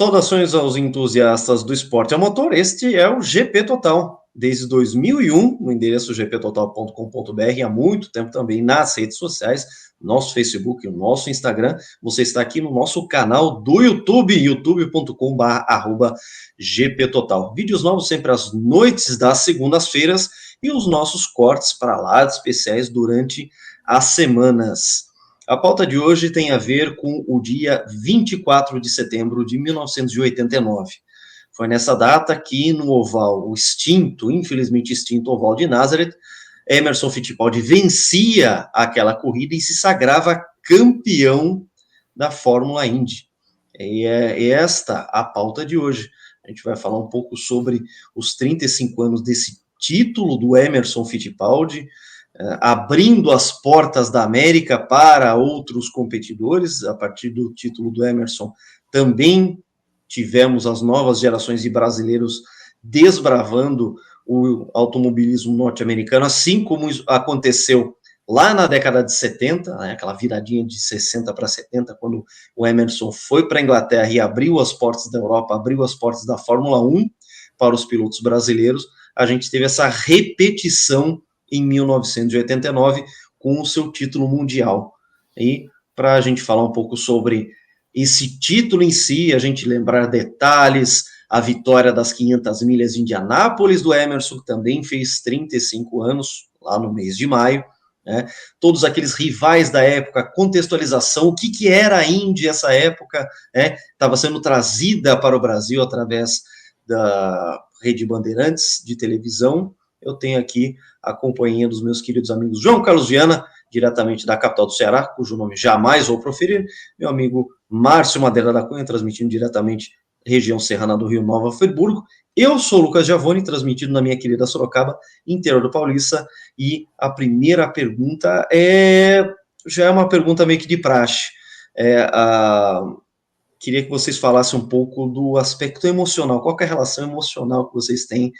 Saudações aos entusiastas do esporte a motor, este é o GP Total, desde 2001, no endereço gptotal.com.br, há muito tempo também nas redes sociais, nosso Facebook, o nosso Instagram, você está aqui no nosso canal do YouTube, youtube.com/gptotal. Vídeos novos sempre às noites das segundas-feiras e os nossos cortes para lá de especiais durante as semanas. A pauta de hoje tem a ver com o dia 24 de setembro de 1989. Foi nessa data que no oval, o extinto, infelizmente extinto oval de Nazareth, Emerson Fittipaldi vencia aquela corrida e se sagrava campeão da Fórmula Indy. E é esta a pauta de hoje. A gente vai falar um pouco sobre os 35 anos desse título do Emerson Fittipaldi, abrindo as portas da América para outros competidores. A partir do título do Emerson, também tivemos as novas gerações de brasileiros desbravando o automobilismo norte-americano, assim como aconteceu lá na década de 70, né, aquela viradinha de 60 para 70, quando o Emerson foi para a Inglaterra e abriu as portas da Europa, abriu as portas da Fórmula 1 para os pilotos brasileiros. A gente teve essa repetição em 1989, com o seu título mundial. E para a gente falar um pouco sobre esse título em si, a gente lembrar detalhes, a vitória das 500 milhas de Indianápolis do Emerson, que também fez 35 anos, lá no mês de maio, né? Todos aqueles rivais da época, contextualização, o que era a Indy essa época, né? Estava sendo trazida para o Brasil através da Rede Bandeirantes de televisão. Eu tenho aqui a companhia dos meus queridos amigos João Carlos Viana, diretamente da capital do Ceará, cujo nome jamais vou proferir, meu amigo Márcio Madeira da Cunha, transmitindo diretamente região serrana do Rio Nova Friburgo. Eu sou o Lucas Giavoni, transmitido na minha querida Sorocaba, interior do Paulista, e a primeira pergunta já é uma pergunta meio que de praxe. Queria que vocês falassem um pouco do aspecto emocional. Qual é a relação emocional que vocês têm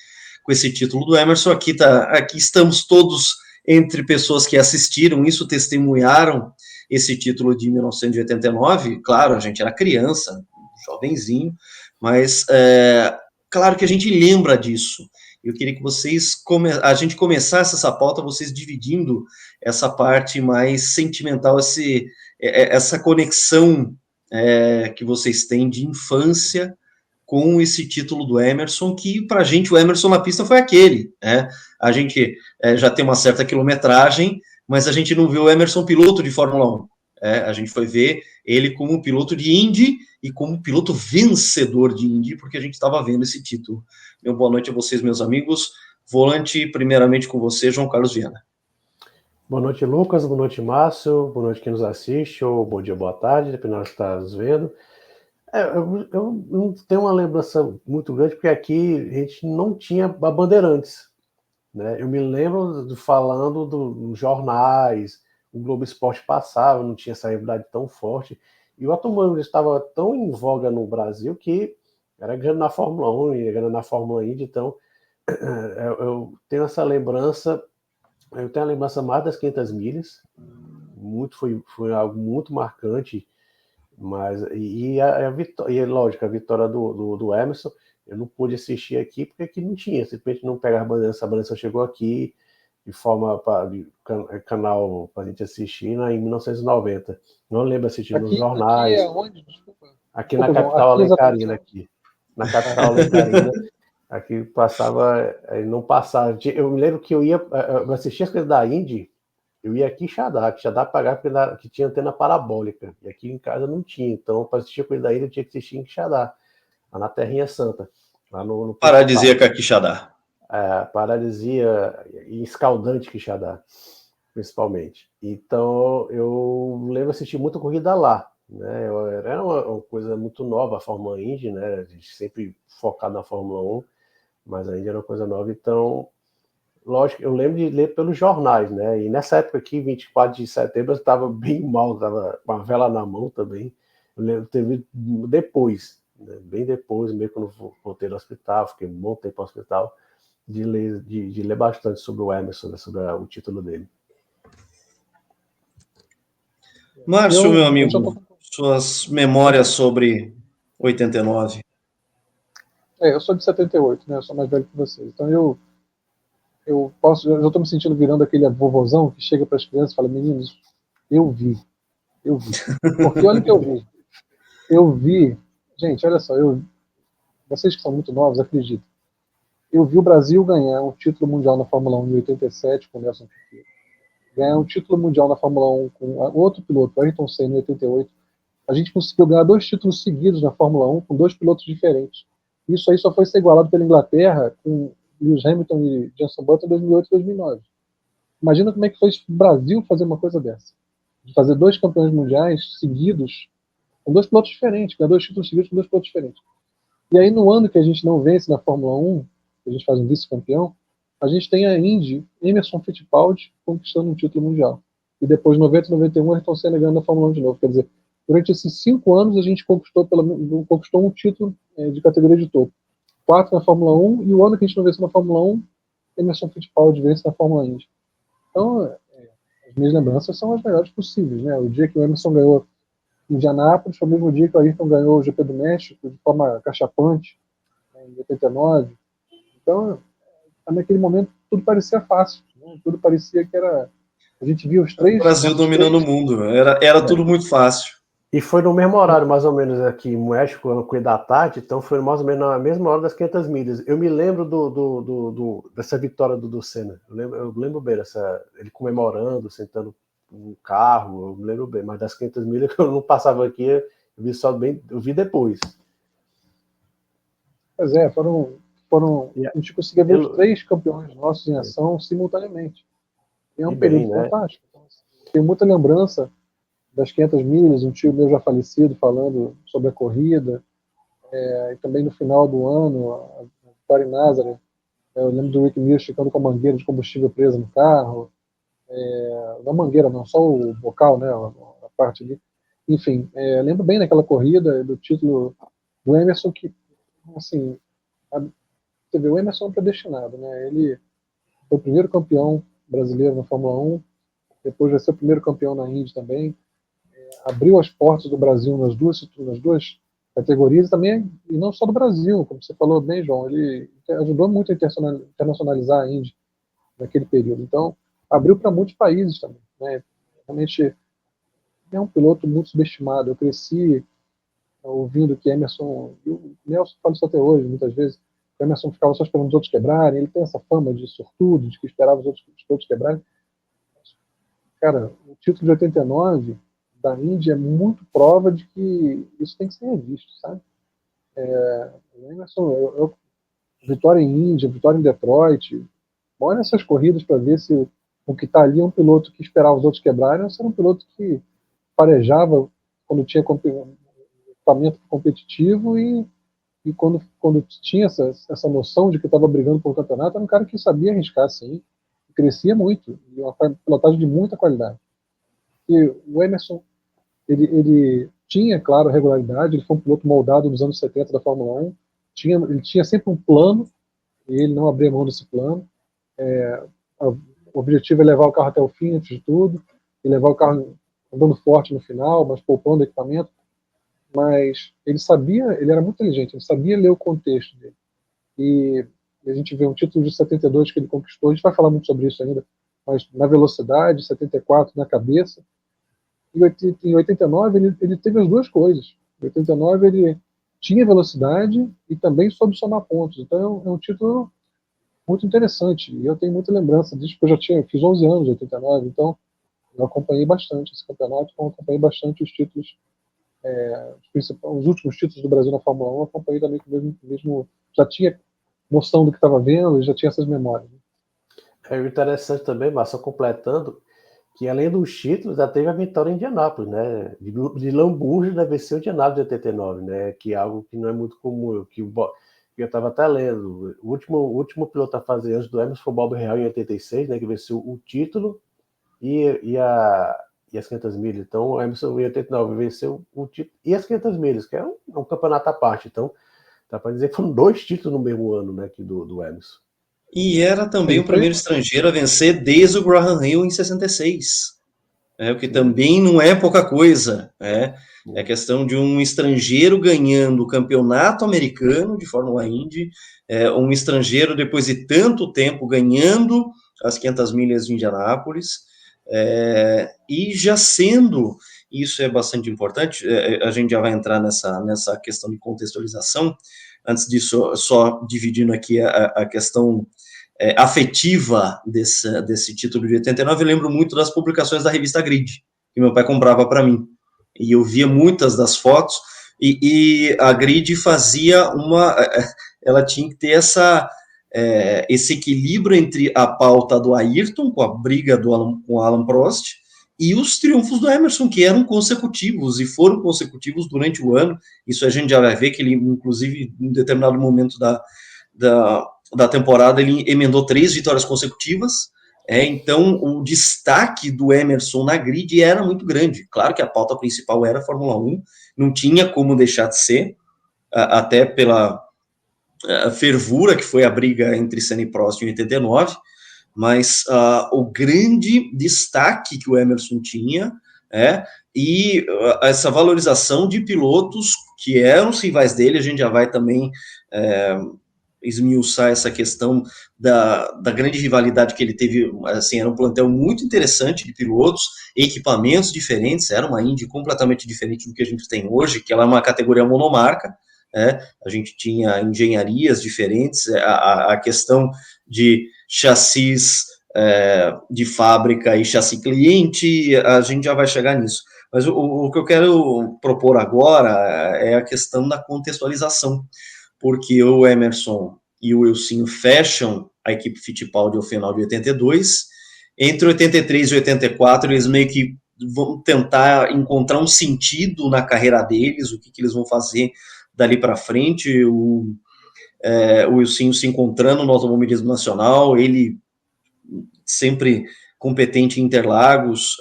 com esse título do Emerson? Aqui estamos todos entre pessoas que assistiram isso, testemunharam esse título de 1989. Claro, a gente era criança, jovenzinho, mas claro que a gente lembra disso. Eu queria que a gente começasse essa pauta, vocês dividindo essa parte mais sentimental, essa conexão que vocês têm de infância com esse título do Emerson, que para a gente o Emerson na pista foi aquele, né? A gente já tem uma certa quilometragem, mas a gente não viu o Emerson piloto de Fórmula 1. A gente foi ver ele como piloto de Indy e como piloto vencedor de Indy, porque a gente estava vendo esse título. Meu boa noite a vocês, meus amigos. Volante, primeiramente com você, João Carlos Viana. Boa noite, Lucas. Boa noite, Márcio. Boa noite quem nos assiste, ou bom dia, boa tarde, dependendo de estar nos vendo. Eu não tenho uma lembrança muito grande, porque aqui a gente não tinha a Bandeirantes, né? Eu me lembro falando dos jornais, o Globo Esporte passava, não tinha essa rivalidade tão forte, e o automobilismo estava tão em voga no Brasil que era ganhando na Fórmula 1 e ganhando na Fórmula Indy, então eu tenho essa lembrança. Eu tenho a lembrança mais das 500 milhas, foi algo muito marcante, mas lógico, a vitória do Emerson, eu não pude assistir aqui, porque aqui não tinha, simplesmente não pegar a bandeira só chegou aqui de forma de canal para a gente assistir em 1990. Não lembro assistir nos jornais. Aqui é onde? Desculpa. Aqui na capital alencarina, na capital alencarina. Aqui passava, não passava. Eu me lembro que eu assistia as coisas da Indy, eu ia aqui em Quixadá pagar porque tinha antena parabólica, e aqui em casa não tinha, então para assistir a coisa da Indy eu tinha que assistir em Quixadá, lá na Terrinha Santa, lá no Paradisíaca Quixadá. Paradisia e escaldante Quixadá, principalmente. Então eu lembro assistir muita corrida lá, né? Era uma coisa muito nova a Fórmula Indy, né? A gente sempre focado na Fórmula 1, mas ainda era uma coisa nova, então, lógico, eu lembro de ler pelos jornais, né, e nessa época aqui, 24 de setembro, eu estava bem mal, estava com a vela na mão também, eu lembro, teve depois, né, bem depois, meio que eu voltei no hospital, fiquei um bom tempo no hospital, de ler bastante sobre o Emerson, né, sobre o título dele. Márcio, meu amigo, suas memórias sobre 89. Eu sou de 78, né? Eu sou mais velho que vocês. Então eu posso, eu já estou me sentindo virando aquele vovozão que chega para as crianças e fala: meninos, eu vi. Porque olha o que eu vi. Eu vi, gente, olha só, vocês que são muito novos, acreditem. Eu vi o Brasil ganhar um título mundial na Fórmula 1 em 87 com o Nelson Piquet. Ganhar um título mundial na Fórmula 1 com outro piloto, Ayrton Senna, em 88. A gente conseguiu ganhar 2 títulos seguidos na Fórmula 1 com 2 pilotos diferentes. Isso aí só foi ser igualado pela Inglaterra com Lewis Hamilton e Jenson Button em 2008 e 2009. Imagina como é que foi o Brasil fazer uma coisa dessa. De fazer 2 campeões mundiais seguidos com 2 pilotos diferentes, ganhar 2 títulos seguidos com 2 pilotos diferentes. E aí no ano que a gente não vence na Fórmula 1, que a gente faz um vice-campeão, a gente tem a Indy, Emerson Fittipaldi conquistando um título mundial. E depois, 90 e 91, Ayrton Senna ganhando a Fórmula 1 de novo. Quer dizer, durante esses 5 anos a gente conquistou um título de categoria de topo. 4 na Fórmula 1, e o ano que a gente não venceu na Fórmula 1, Emerson Fittipaldi vence na Fórmula Indy. Então, as minhas lembranças são as melhores possíveis, né? O dia que o Emerson ganhou em Indianápolis foi o mesmo dia que o Ayrton ganhou o GP do México de forma cachapante, em 89. Então, naquele momento, tudo parecia fácil, né? Tudo parecia que era... A gente via os três... O Brasil dominando o mundo, era tudo muito fácil. E foi no mesmo horário, mais ou menos, aqui em México, no Cuida da tarde, então foi mais ou menos na mesma hora das 500 milhas. Eu me lembro dessa vitória do Senna. Eu lembro bem ele comemorando, sentando no carro, eu me lembro bem, mas das 500 milhas que eu não passava aqui, eu vi depois. Pois é, a gente conseguia ver os 3 campeões nossos em ação simultaneamente. E é um período fantástico. Então, tenho muita lembrança das 500 milhas, um tio meu já falecido falando sobre a corrida, e também no final do ano, a vitória em Nazaré, eu lembro do Rick Mills ficando com a mangueira de combustível presa no carro, não a mangueira não, só o bocal, né, a parte ali. Enfim, lembro bem daquela corrida, do título do Emerson, que, assim, você vê, o Emerson é predestinado, né, ele foi o primeiro campeão brasileiro na Fórmula 1, depois vai ser o primeiro campeão na Indy também, abriu as portas do Brasil nas duas categorias também, e não só do Brasil, como você falou bem, João, ele ajudou muito a internacionalizar a Indy naquele período. Então, abriu para muitos países também, né? Realmente é um piloto muito subestimado. Eu cresci ouvindo que Emerson, e o Nelson fala isso até hoje, muitas vezes, o Emerson ficava só esperando os outros quebrarem, ele tem essa fama de sortudo, de que esperava os outros quebrarem. Cara, o título de 89 da Indy é muito prova de que isso tem que ser revisto, sabe? O Emerson, vitória em Índia, vitória em Detroit, olha essas corridas para ver se o que está ali é um piloto que esperava os outros quebrarem ou se era um piloto que farejava quando tinha equipamento competitivo e quando tinha essa noção de que estava brigando por um campeonato, era um cara que sabia arriscar, sim, crescia muito, e uma pilotagem de muita qualidade. E o Emerson, ele tinha, claro, regularidade, ele foi um piloto moldado nos anos 70 da Fórmula 1, ele tinha sempre um plano, e ele não abria mão desse plano. O objetivo é levar o carro até o fim, antes de tudo, e levar o carro andando forte no final, mas poupando equipamento. Mas ele era muito inteligente, ele sabia ler o contexto dele. E a gente vê um título de 72 que ele conquistou, a gente vai falar muito sobre isso ainda, mas na velocidade, 74 na cabeça. E em 89 ele teve as duas coisas. Em 89 ele tinha velocidade e também soube somar pontos. Então é um título muito interessante. E eu tenho muita lembrança disso, porque eu fiz 11 anos em 89, então eu acompanhei bastante esse campeonato, então acompanhei bastante os títulos, os últimos títulos do Brasil na Fórmula 1, acompanhei também com o mesmo, já tinha noção do que estava vendo e já tinha essas memórias. É interessante também, mas só completando, que além dos títulos, já teve a vitória em Indianápolis, né? De Lamborghini deve ser o Indianápolis de 89, né? Que é algo que não é muito comum, que eu estava até lendo. O último piloto a fazer antes do Emerson foi o Bob Real em 86, né? Que venceu o título e as 500 milhas. Então, o Emerson em 89 venceu o título e as 500 milhas, que é um campeonato à parte. Então, dá para dizer que foram 2 títulos no mesmo ano, né? Do Emerson. E era também o primeiro estrangeiro a vencer desde o Graham Hill em 66. O que também não é pouca coisa. É a questão de um estrangeiro ganhando o campeonato americano de Fórmula Indy, um estrangeiro, depois de tanto tempo, ganhando as 500 milhas de Indianápolis, e já sendo, isso é bastante importante, a gente já vai entrar nessa questão de contextualização. Antes disso, só dividindo aqui a questão afetiva desse título de 89, eu lembro muito das publicações da revista Grid, que meu pai comprava para mim. E eu via muitas das fotos, e a Grid fazia ela tinha que ter esse equilíbrio entre a pauta do Ayrton, com a briga com o Alan Prost, e os triunfos do Emerson, que eram consecutivos, e foram consecutivos durante o ano. Isso a gente já vai ver, que ele, inclusive, em determinado momento da temporada, ele emendou 3 vitórias consecutivas. Então, o destaque do Emerson na Grid era muito grande. Claro que a pauta principal era a Fórmula 1, não tinha como deixar de ser, até pela fervura que foi a briga entre Senna e Prost em 89, mas o grande destaque que o Emerson tinha e essa valorização de pilotos que eram os rivais dele. A gente já vai também esmiuçar essa questão da grande rivalidade que ele teve. Assim, era um plantel muito interessante de pilotos, equipamentos diferentes, era uma Indy completamente diferente do que a gente tem hoje, que ela é uma categoria monomarca, a gente tinha engenharias diferentes, a questão de chassis de fábrica e chassi cliente, a gente já vai chegar nisso. Mas o que eu quero propor agora é a questão da contextualização, porque o Emerson e o Wilsinho fecham a equipe Fittipaldi ao final de 82. Entre 83 e 84, eles meio que vão tentar encontrar um sentido na carreira deles, o que eles vão fazer dali para frente. O Wilsinho se encontrando no automobilismo nacional, ele sempre competente em Interlagos,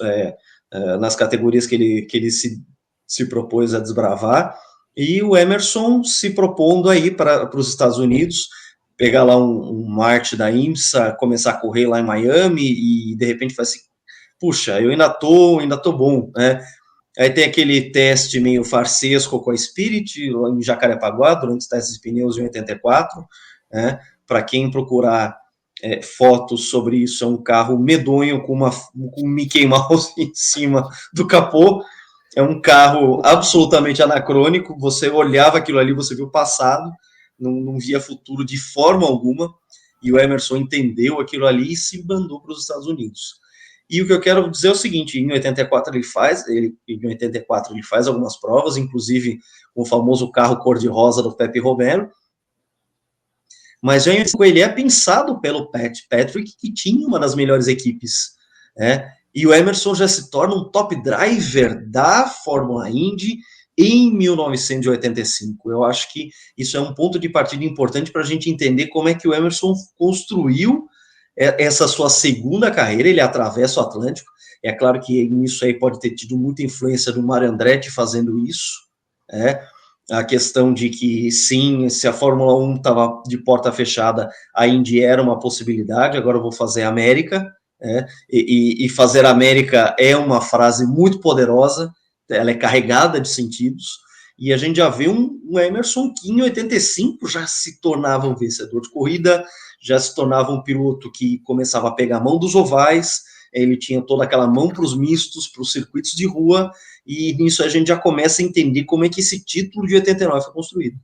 nas categorias que ele se propôs a desbravar, e o Emerson se propondo aí para os Estados Unidos, pegar lá um Marte da IMSA, começar a correr lá em Miami, e de repente faz assim, puxa, eu ainda tô bom, né? Aí tem aquele teste meio farsesco com a Spirit, em Jacarepaguá, durante os testes de pneus em 84, né? Para quem procurar fotos sobre isso, é um carro medonho com um Mickey Mouse em cima do capô. É um carro absolutamente anacrônico. Você olhava aquilo ali, você viu o passado, não via futuro de forma alguma. E o Emerson entendeu aquilo ali e se mandou para os Estados Unidos. E o que eu quero dizer é o seguinte: em 84 ele faz algumas provas, inclusive com o famoso carro cor-de-rosa do Pepe Romero. Mas já ele é pensado pelo Patrick, que tinha uma das melhores equipes, e o Emerson já se torna um top driver da Fórmula Indy em 1985. Eu acho que isso é um ponto de partida importante para a gente entender como é que o Emerson construiu essa sua segunda carreira. Ele atravessa o Atlântico. É claro que nisso aí pode ter tido muita influência do Mario Andretti fazendo isso, a questão de que, sim, se a Fórmula 1 estava de porta fechada, a Indy era uma possibilidade. Agora eu vou fazer América, e fazer América é uma frase muito poderosa, ela é carregada de sentidos, e a gente já vê um Emerson que em 85 já se tornava um vencedor de corrida, já se tornava um piloto que começava a pegar a mão dos ovais, ele tinha toda aquela mão para os mistos, para os circuitos de rua, e nisso a gente já começa a entender como é que esse título de 89 foi construído.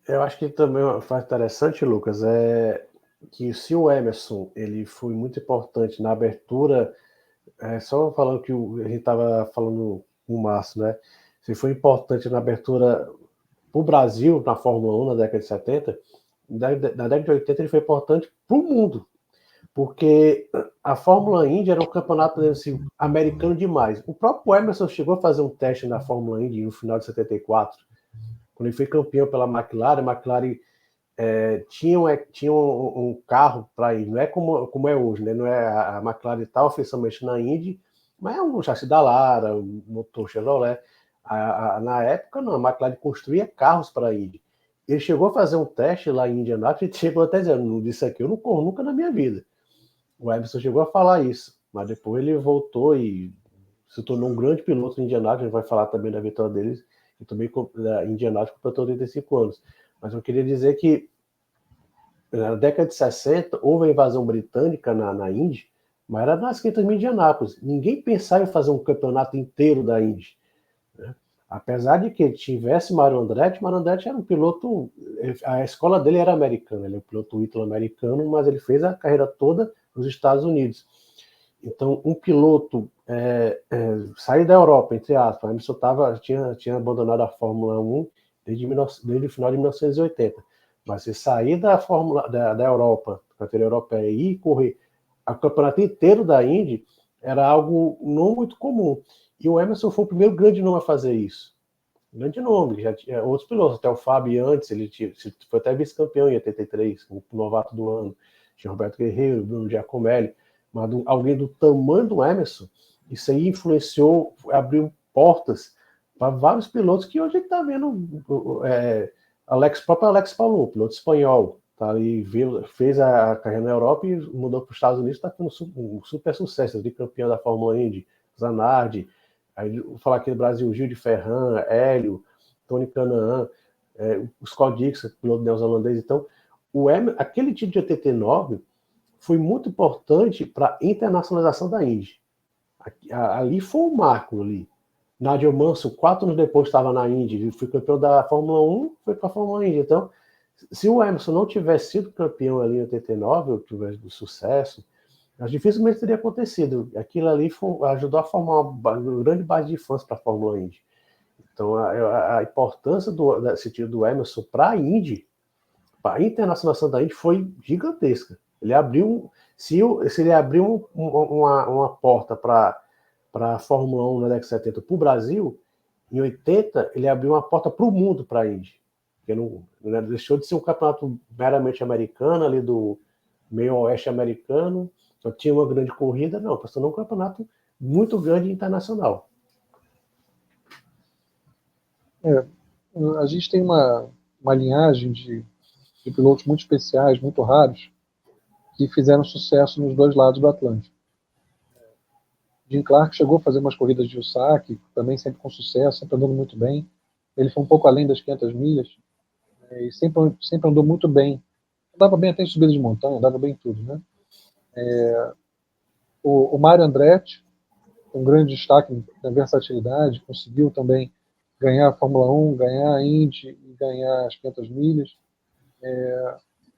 Eu acho que também uma parte interessante, Lucas, é que se o Emerson ele foi muito importante na abertura, só falando que a gente estava falando com o Márcio, né? Se foi importante na abertura para o Brasil, na Fórmula 1, na década de 70, na década de 80 ele foi importante para o mundo, porque a Fórmula Indy era um campeonato assim, americano demais. O próprio Emerson chegou a fazer um teste na Fórmula Indy no final de 74, quando ele foi campeão pela McLaren. A McLaren tinha um carro para ir, não é como é hoje, né? Não é a McLaren está oficialmente na Indy, mas é um chassi da Lara, um motor Chevrolet. Na época, não, a McLaren construía carros para a Indy. Ele chegou a fazer um teste lá em Indianápolis e chegou até dizendo, não disse aqui, eu não corro nunca na minha vida. O Emerson chegou a falar isso, mas depois ele voltou e se tornou um grande piloto em Indianápolis. A gente vai falar também da vitória deles, e também da Indianápolis completou 35 anos. Mas eu queria dizer que na década de 60 houve a invasão britânica na Indy, mas era nas 500 milhas de Indianápolis. Ninguém pensava em fazer um campeonato inteiro da Indy, né? Apesar de que tivesse Mario Andretti era um piloto, a escola dele era americana, ele é um piloto ítalo-americano, mas ele fez a carreira toda nos Estados Unidos. Então, um piloto sair da Europa, entre aspas, Emerson tinha abandonado a Fórmula 1 desde o final de 1980. Mas se sair da Europa, da categoria europeia, e correr o campeonato inteiro da Indy, era algo não muito comum. E o Emerson foi o primeiro grande nome a fazer isso. Grande nome, já tinha outros pilotos, até o Fábio antes, ele foi até vice-campeão em 83, o novato do ano. Tinha Roberto Guerreiro, Bruno Giacomelli, mas alguém do tamanho do Emerson, isso aí influenciou, abriu portas para vários pilotos que hoje a gente está vendo. Próprio Alex Palou, piloto espanhol, tá ali, fez a carreira na Europa e mudou para os Estados Unidos, está tendo um super sucesso, de campeão da Fórmula Indy, Zanardi, aí vou falar aqui do Brasil, Gil de Ferran, Hélio, Tony Canaan, o Scott Dixon, piloto neozelandês. Então, aquele título de 89 foi muito importante para a internacionalização da Indy. Ali foi um marco ali. Nigel Mansell, 4 anos depois, estava na Indy, ele foi campeão da Fórmula 1, foi para a Fórmula Indy. Então, se o Emerson não tivesse sido campeão ali em 89, ou tivesse do sucesso, dificilmente teria acontecido. Aquilo ali ajudou a formar uma grande base de fãs para a Fórmula Indy. Então, a importância desse título do Emerson para a Indy, para a internacionalização da Indy, foi gigantesca. Ele abriu, se ele abriu uma porta para a Fórmula 1 na década de 70 para o Brasil, em 80 ele abriu uma porta para o mundo, para a Indy. Porque não deixou de ser um campeonato meramente americano, ali do meio oeste americano, só tinha uma grande corrida, não, passou num campeonato muito grande internacional. A gente tem uma linhagem de pilotos muito especiais, muito raros, que fizeram sucesso nos dois lados do Atlântico. Jim Clark chegou a fazer umas corridas de USAC, também sempre com sucesso, sempre andando muito bem. Ele foi um pouco além das 500 milhas, e sempre andou muito bem. Andava bem até em subida de montanha, andava bem em tudo, né? O Mario Andretti, um grande destaque na versatilidade, conseguiu também ganhar a Fórmula 1, ganhar a Indy e ganhar as 500 milhas.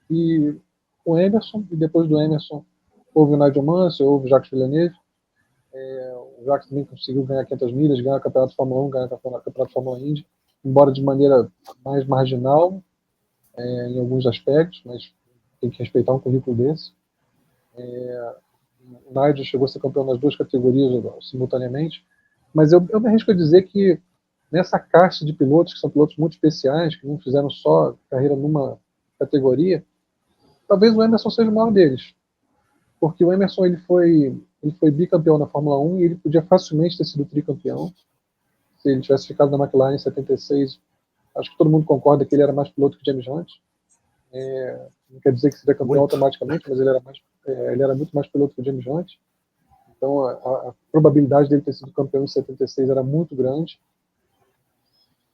E o Emerson, e depois do Emerson houve o Nigel Mansell, houve o Jacques Villeneuve. O Jacques também conseguiu ganhar 500 milhas, ganhar o campeonato de Fórmula 1, ganhar o campeonato de Fórmula Indy, embora de maneira mais marginal em alguns aspectos, mas tem que respeitar um currículo desse. O Nigel chegou a ser campeão nas duas categorias simultaneamente, mas eu me arrisco a dizer que nessa caixa de pilotos, que são pilotos muito especiais, que não fizeram só carreira numa categoria, talvez o Emerson seja o maior deles, porque o Emerson ele foi bicampeão na Fórmula 1 e ele podia facilmente ter sido tricampeão se ele tivesse ficado na McLaren em 76. Acho que todo mundo concorda que ele era mais piloto que James Hunt. Não quer dizer que seria campeão automaticamente, mas ele era muito mais piloto que o James Hunt. Então a probabilidade dele ter sido campeão em 76 era muito grande.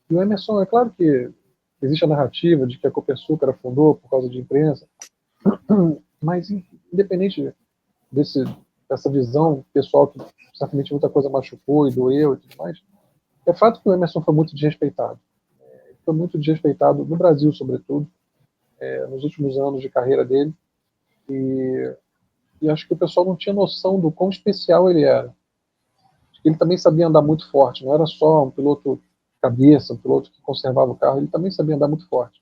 E o Emerson, é claro que existe a narrativa de que a Copersucar afundou por causa de imprensa, mas independente dessa visão pessoal, que certamente muita coisa machucou e doeu e tudo mais, é fato que o Emerson foi muito desrespeitado. Foi muito desrespeitado no Brasil, sobretudo, nos últimos anos de carreira dele, e acho que o pessoal não tinha noção do quão especial ele era. Ele também sabia andar muito forte, não era só um piloto cabeça, um piloto que conservava o carro, ele também sabia andar muito forte.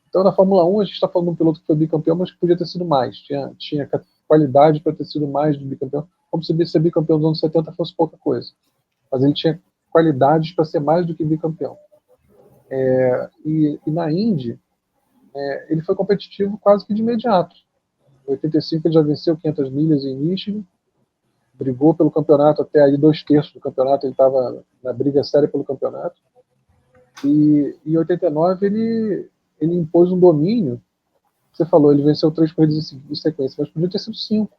Então, na Fórmula 1, a gente está falando de um piloto que foi bicampeão, mas que podia ter sido mais. Tinha qualidade para ter sido mais do bicampeão, como se ser bicampeão dos anos 70 fosse pouca coisa. Mas ele tinha qualidades para ser mais do que bicampeão. E na Indy, ele foi competitivo quase que de imediato. Em 85 ele já venceu 500 milhas em Michigan, brigou pelo campeonato até aí 2/3 do campeonato, ele estava na briga séria pelo campeonato. E em 89 ele impôs um domínio. Você falou, ele venceu 3 corridas em sequência, mas podia ter sido 5.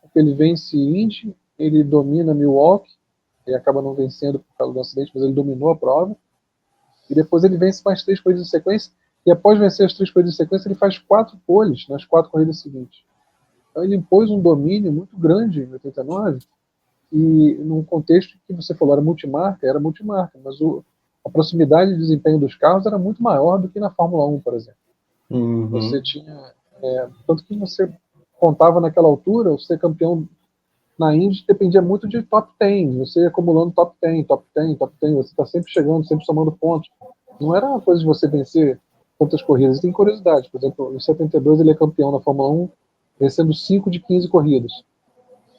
Porque ele vence Indy, ele domina Milwaukee, e acaba não vencendo por causa do acidente, mas ele dominou a prova. E depois ele vence mais 3 corridas em sequência, e após vencer as 3 corridas em sequência, ele faz 4 poles nas 4 corridas seguintes. Então ele impôs um domínio muito grande em 89, e num contexto que você falou, era multimarca, mas a proximidade de desempenho dos carros era muito maior do que na Fórmula 1, por exemplo. Você tinha, tanto que você contava naquela altura, o ser campeão na Indy dependia muito de top 10, você ia acumulando top 10, você está sempre chegando, sempre somando pontos. Não era uma coisa de você vencer tantas corridas. Tem curiosidade, por exemplo, em 72 ele é campeão na Fórmula 1, vencendo 5 de 15 corridas.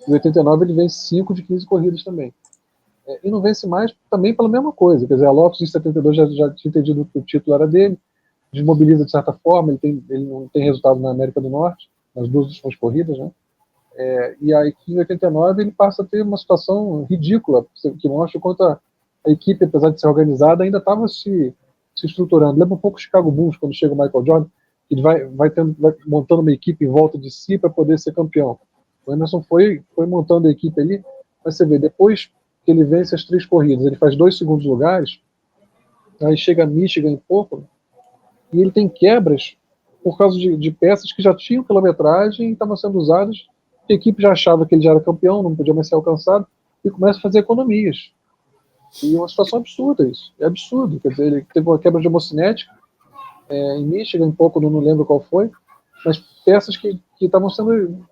Em 89 ele vence 5 de 15 corridas também. E não vence mais também pela mesma coisa. Quer dizer, a Lotus em 72 já tinha entendido que o título era dele, desmobiliza de certa forma, ele não tem resultado na América do Norte, nas 2 últimas corridas, né? E aí em 89 ele passa a ter uma situação ridícula, que mostra o quanto a equipe, apesar de ser organizada, ainda estava se estruturando. Lembra um pouco o Chicago Bulls, quando chega o Michael Jordan, ele vai montando uma equipe em volta de si para poder ser campeão. O Emerson foi montando a equipe ali, mas você vê, depois que ele vence as 3 corridas, ele faz 2 segundos lugares, aí chega a Michigan em pouco, e ele tem quebras por causa de peças que já tinham quilometragem e estavam sendo usadas. A equipe já achava que ele já era campeão, não podia mais ser alcançado, e começa a fazer economias. E é uma situação absurda isso. É absurdo. Quer dizer, ele teve uma quebra de hemocinética em Michigan, um pouco, não lembro qual foi, mas peças que estavam sendo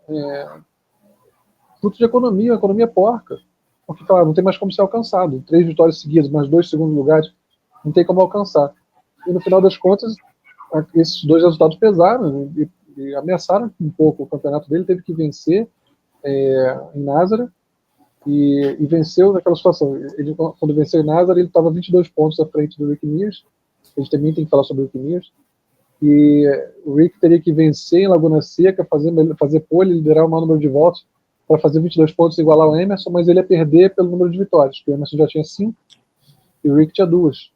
fruto de economia, uma economia porca. Porque, claro, não tem mais como ser alcançado. 3 vitórias seguidas, mais 2 segundos lugares, não tem como alcançar. E no final das contas, esses 2 resultados pesaram, né, e ameaçaram um pouco o campeonato dele. Teve que vencer em Nazaré, e venceu naquela situação. Ele, quando venceu em Nazaré, ele estava 22 pontos à frente do Rick Mears. A gente também tem que falar sobre o Rick Mears. E o Rick teria que vencer em Laguna Seca, fazer pole, liderar o maior número de voltas para fazer 22 pontos e igualar o Emerson, mas ele ia perder pelo número de vitórias, porque o Emerson já tinha 5 e o Rick tinha 2.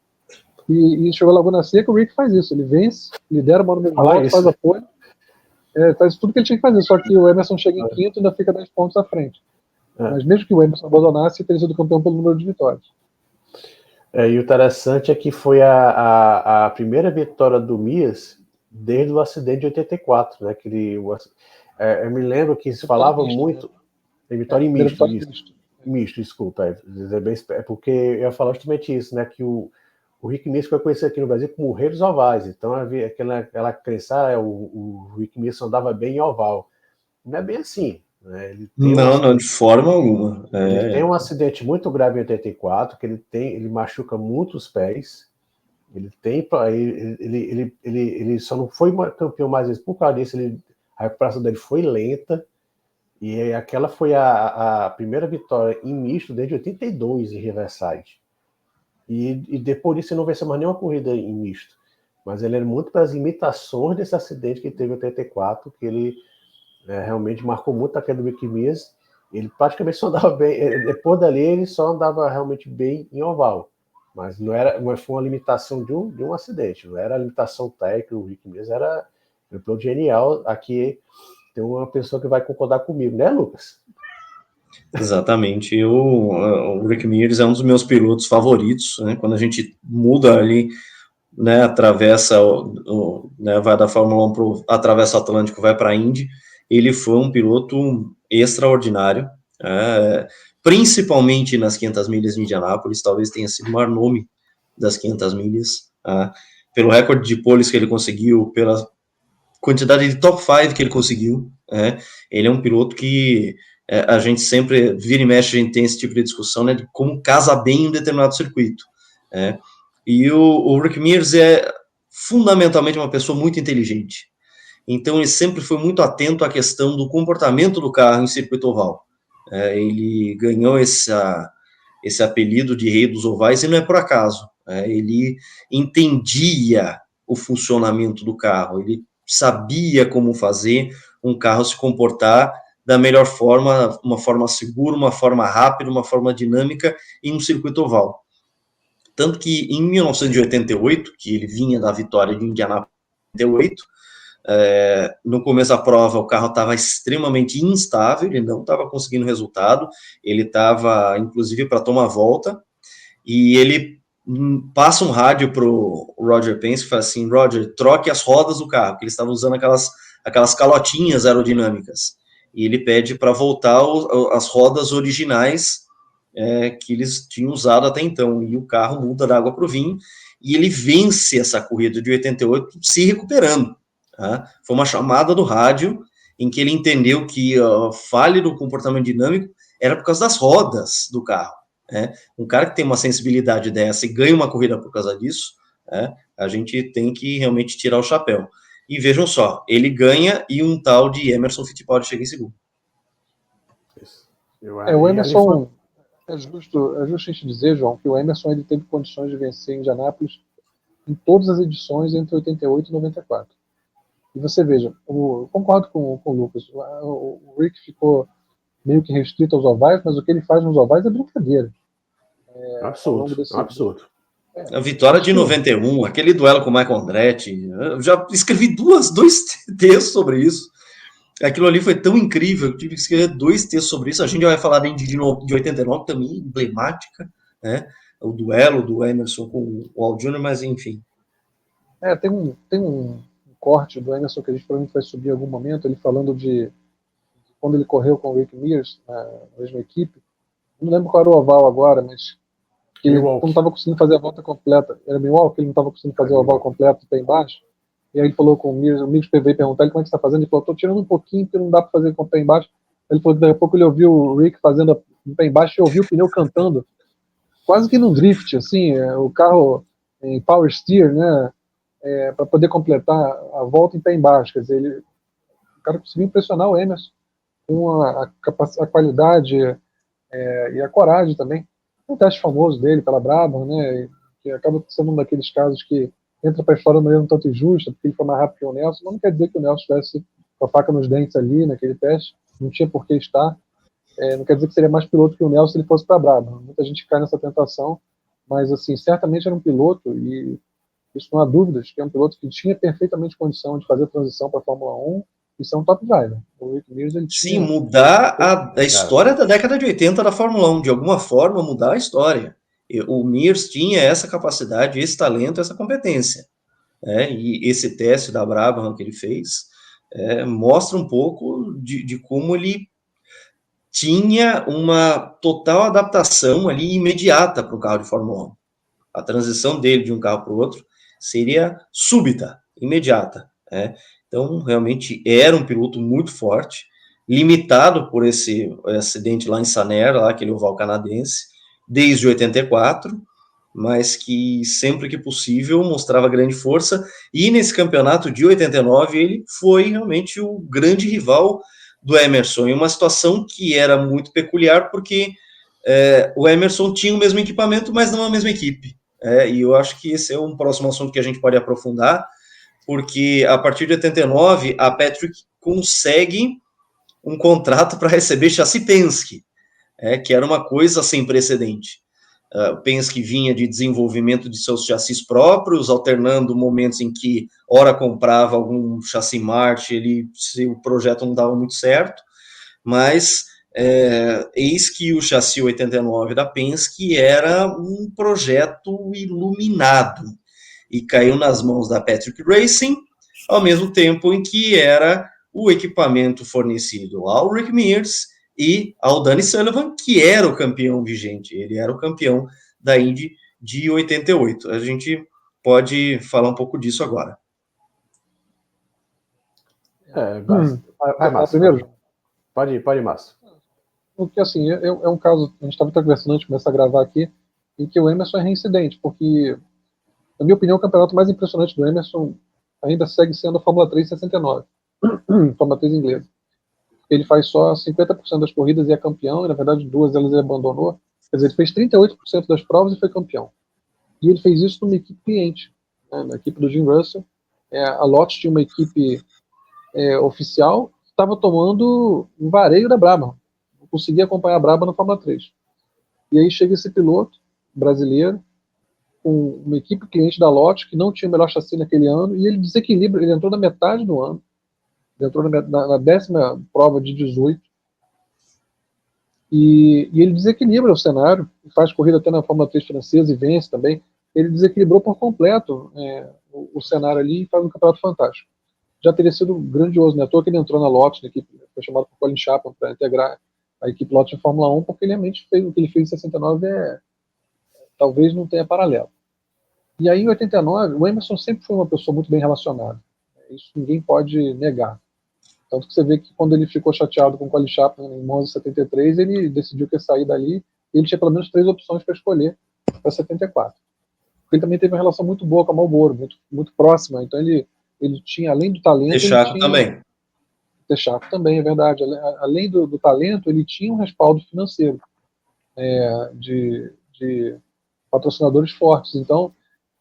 E chegou a Laguna Seca, o Rick faz isso, ele vence, lidera o maior número de voltas, faz a pole, faz tudo que ele tinha que fazer, só que o Emerson chega em quinto e ainda fica 10 pontos à frente. Mas mesmo que o Emerson abandonasse, teria sido campeão pelo número de vitórias. E o interessante é que foi a primeira vitória do Mias desde o acidente de 84, né? Eu me lembro que se falava muito em vitória em misto, desculpa. É porque eu ia falar justamente isso, né? Que o Rick Mears foi conhecido aqui no Brasil como o rei dos ovais. Então havia aquela crença, o Rick Mears andava bem em oval. Não é bem assim. Né? Não, de forma alguma. Ele tem um acidente muito grave em 84, que ele machuca muito os pés. Ele só não foi campeão mais vezes por causa disso. A recuperação dele foi lenta. E aquela foi a primeira vitória em misto desde 82 em Riverside. E depois disso ele não venceu mais nenhuma corrida em misto. Mas ele era muito pelas imitações desse acidente que teve em 84, que ele realmente marcou muito a queda do Rick Mears. Ele praticamente só andava bem, depois dali ele só andava realmente bem em oval, mas foi uma limitação de um acidente, não era a limitação técnica. O Rick Mears era um piloto genial. Aqui tem uma pessoa que vai concordar comigo, né, Lucas? Exatamente, o Rick Mears é um dos meus pilotos favoritos, né? Quando a gente muda ali, né, atravessa né, vai da Fórmula 1 atravessa o Atlântico, vai para a Indy. Ele foi um piloto extraordinário, principalmente nas 500 milhas de Indianápolis. Talvez tenha sido o maior nome das 500 milhas, pelo recorde de poles que ele conseguiu, pela quantidade de top 5 que ele conseguiu. Ele é um piloto que a gente sempre vira e mexe, a gente tem esse tipo de discussão, né, de como casa bem em um determinado circuito. E o Rick Mears é fundamentalmente uma pessoa muito inteligente. Então ele sempre foi muito atento à questão do comportamento do carro em circuito oval. Ele ganhou esse apelido de rei dos ovais, e não é por acaso. Ele entendia o funcionamento do carro, ele sabia como fazer um carro se comportar da melhor forma, uma forma segura, uma forma rápida, uma forma dinâmica em um circuito oval. Tanto que em 1988, que ele vinha da vitória de Indianápolis em 88, No começo da prova, o carro estava extremamente instável, ele não estava conseguindo resultado, ele estava, inclusive, para tomar volta, e ele passa um rádio para o Roger Penske e fala assim: Roger, troque as rodas do carro, porque eles estavam usando aquelas calotinhas aerodinâmicas, e ele pede para voltar as rodas originais que eles tinham usado até então, e o carro muda da água para o vinho, e ele vence essa corrida de 88 se recuperando. Tá? Foi uma chamada do rádio em que ele entendeu que a falha do comportamento dinâmico era por causa das rodas do carro. Né? Um cara que tem uma sensibilidade dessa e ganha uma corrida por causa disso, a gente tem que realmente tirar o chapéu. E vejam só, ele ganha e um tal de Emerson Fittipaldi chega em segundo. O Emerson, é justo a gente dizer, João, que o Emerson ele teve condições de vencer em Indianápolis em todas as edições entre 88 e 94. E você veja, eu concordo com o Lucas, o Rick ficou meio que restrito aos ovais, mas o que ele faz nos ovais é brincadeira. Absurdo. A vitória de 91, aquele duelo com o Michael Andretti, eu já escrevi dois textos sobre isso. Aquilo ali foi tão incrível, eu tive que escrever 2 textos sobre isso. A gente vai falar de 89 também, emblemática, né? O duelo do Emerson com o Al Jr., mas enfim. Tem um corte do Emerson que a gente provavelmente vai subir em algum momento, ele falando de quando ele correu com o Rick Mears, na mesma equipe. Eu não lembro qual era o oval agora, mas que ele não estava conseguindo fazer a volta completa. Era Milwaukee, ele não estava conseguindo fazer o oval completo pé embaixo. E aí ele falou com o Mears veio perguntar ele como é que você está fazendo. Ele falou, estou tirando um pouquinho porque não dá para fazer com o pé embaixo. Ele falou que daqui a pouco ele ouviu o Rick fazendo o pé embaixo e ouviu o pneu cantando, quase que num drift, assim, o carro em power steer, né, para poder completar a volta em pé embaixo. Quer dizer, o cara conseguiu impressionar o Emerson com a qualidade e a coragem também. Um teste famoso dele pela Brabham, né, que acaba sendo um daqueles casos que entra para a história de maneira um tanto injusta, porque ele foi mais rápido que o Nelson, mas não quer dizer que o Nelson estivesse com a faca nos dentes ali naquele teste, não tinha por que estar. Não quer dizer que seria mais piloto que o Nelson se ele fosse para a Brabham. Muita gente cai nessa tentação, mas assim, certamente era um piloto, e isso não há dúvidas, que é um piloto que tinha perfeitamente condição de fazer a transição para a Fórmula 1 e ser um top driver. O Rick Mears, ele tinha... Sim, mudar a história da década de 80 da Fórmula 1, de alguma forma mudar a história. O Mears tinha essa capacidade, esse talento, essa competência. E esse teste da Brabham que ele fez mostra um pouco de como ele tinha uma total adaptação ali imediata para o carro de Fórmula 1. A transição dele de um carro para o outro seria súbita, imediata. Então, realmente, era um piloto muito forte, limitado por esse acidente lá em Saner, lá, aquele oval canadense, desde 84, mas que sempre que possível mostrava grande força, e nesse campeonato de 89 ele foi realmente o grande rival do Emerson, em uma situação que era muito peculiar, porque o Emerson tinha o mesmo equipamento, mas não a mesma equipe. E eu acho que esse é um próximo assunto que a gente pode aprofundar, porque a partir de 89 a Patrick consegue um contrato para receber chassi Penske, que era uma coisa sem precedente. O Penske vinha de desenvolvimento de seus chassis próprios, alternando momentos em que ora comprava algum chassi March, se o projeto não dava muito certo, mas eis que o chassi 89 da Penske era um projeto iluminado e caiu nas mãos da Patrick Racing, ao mesmo tempo em que era o equipamento fornecido ao Rick Mears e ao Danny Sullivan, que era o campeão vigente. Ele era o campeão da Indy de 88. A gente pode falar um pouco disso agora. Primeiro, pode ir, Márcio. Porque assim, é um caso, a gente estava conversando antes de começar a gravar aqui, em que o Emerson é reincidente, porque, na minha opinião, o campeonato mais impressionante do Emerson ainda segue sendo a Fórmula 3 69, Fórmula 3 inglesa. Ele faz só 50% das corridas e é campeão, e na verdade 2 delas ele abandonou. Quer dizer, ele fez 38% das provas e foi campeão. E ele fez isso numa equipe cliente, né, na equipe do Jim Russell. A Lotus tinha uma equipe oficial que estava tomando um vareio da Brabham. Não conseguia acompanhar a Brabham na Fórmula 3. E aí chega esse piloto brasileiro, com uma equipe cliente da Lotus que não tinha o melhor chassi naquele ano, e ele desequilibra, ele entrou na metade do ano, ele entrou na 10ª prova de 18, e ele desequilibra o cenário, faz corrida até na Fórmula 3 francesa e vence também. Ele desequilibrou por completo o cenário ali e faz um campeonato fantástico. Já teria sido grandioso, né? À toa que ele entrou na Lotus, na equipe, foi chamado por Colin Chapman para integrar a equipe Lotus em Fórmula 1, porque ele realmente fez o que ele fez em 69, talvez não tenha paralelo. E aí, em 89, o Emerson sempre foi uma pessoa muito bem relacionada. Isso ninguém pode negar. Tanto que você vê que quando ele ficou chateado com o Colin Chapman em Monza 73, ele decidiu que ia sair dali, e ele tinha pelo menos 3 opções para escolher para 74. Porque ele também teve uma relação muito boa com a Marlboro, muito, muito próxima. Então ele tinha, além do talento, Texaco ele tinha... também. Texaco também, é verdade. Além do talento, ele tinha um respaldo financeiro de patrocinadores fortes. Então,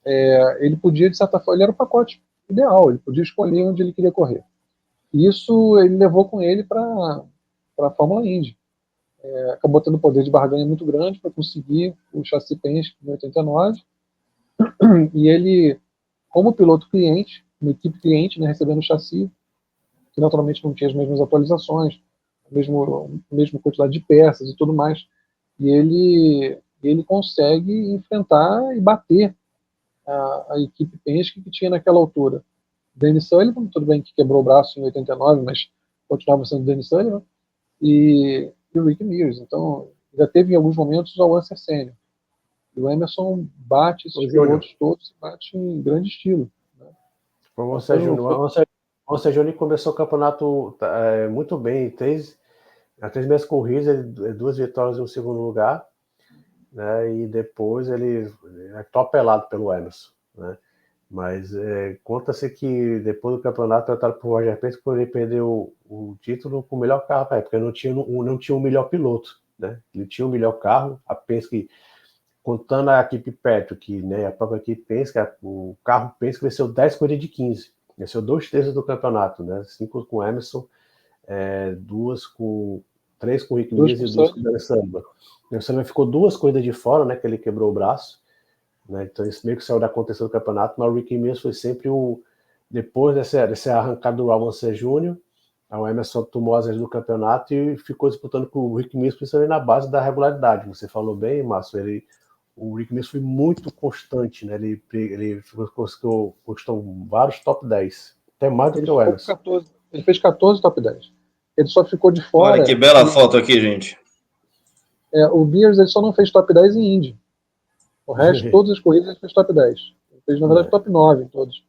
ele podia, de certa forma, ele era o pacote ideal, ele podia escolher onde ele queria correr. E isso ele levou com ele para a Fórmula Indy. Acabou tendo poder de barganha muito grande para conseguir o chassi Penske em 89. E ele, como piloto cliente, uma equipe cliente, né, recebendo o chassi, que naturalmente não tinha as mesmas atualizações, a mesma quantidade de peças e tudo mais. E ele consegue enfrentar e bater a equipe Penske que tinha naquela altura. Dennis Sullivan, tudo bem que quebrou o braço em 89, mas continuava sendo Dennis Sullivan, e o Rick Mears. Então, já teve em alguns momentos o Al Unser Senior. E o Emerson bate esses pilotos todos, bate em grande estilo. Né? O Ansel Júnior começou o campeonato muito bem, 3 meses corridas, 2 vitórias e um segundo lugar, né? E depois ele é atropelado pelo Emerson, né? Mas conta-se que depois do campeonato tratado por Roger Penske, ele perdeu o título com o melhor carro, porque não tinha o melhor piloto, né? Ele tinha o melhor carro, a Penske, contando a equipe Patrick, né, a própria equipe Penske, o carro Penske venceu 10 corridas de 15, venceu 2/3 do campeonato, né? 5 com Emerson, 3 com Rick Mears e 2 com o Dennis Sullivan. O Dennis Sullivan ficou 2 corridas de fora, né, que ele quebrou o braço, né? Então isso meio que saiu da contenção do campeonato, mas o Rick Mears foi sempre depois dessa arrancada do Al Unser Jr., o Emerson tomou as vezes do campeonato e ficou disputando com o Rick Mears, principalmente na base da regularidade. Você falou bem, Márcio, o Rick Mears foi muito constante, né? Ele conquistou vários top 10, até mais do que o Emerson. Ele fez 14 top 10. Ele só ficou de fora... Olha que bela foto aqui, gente. O Mears ele só não fez top 10 em Indy. O resto, todas as corridas, ele fez top 10. Ele fez, na verdade, top 9 em todas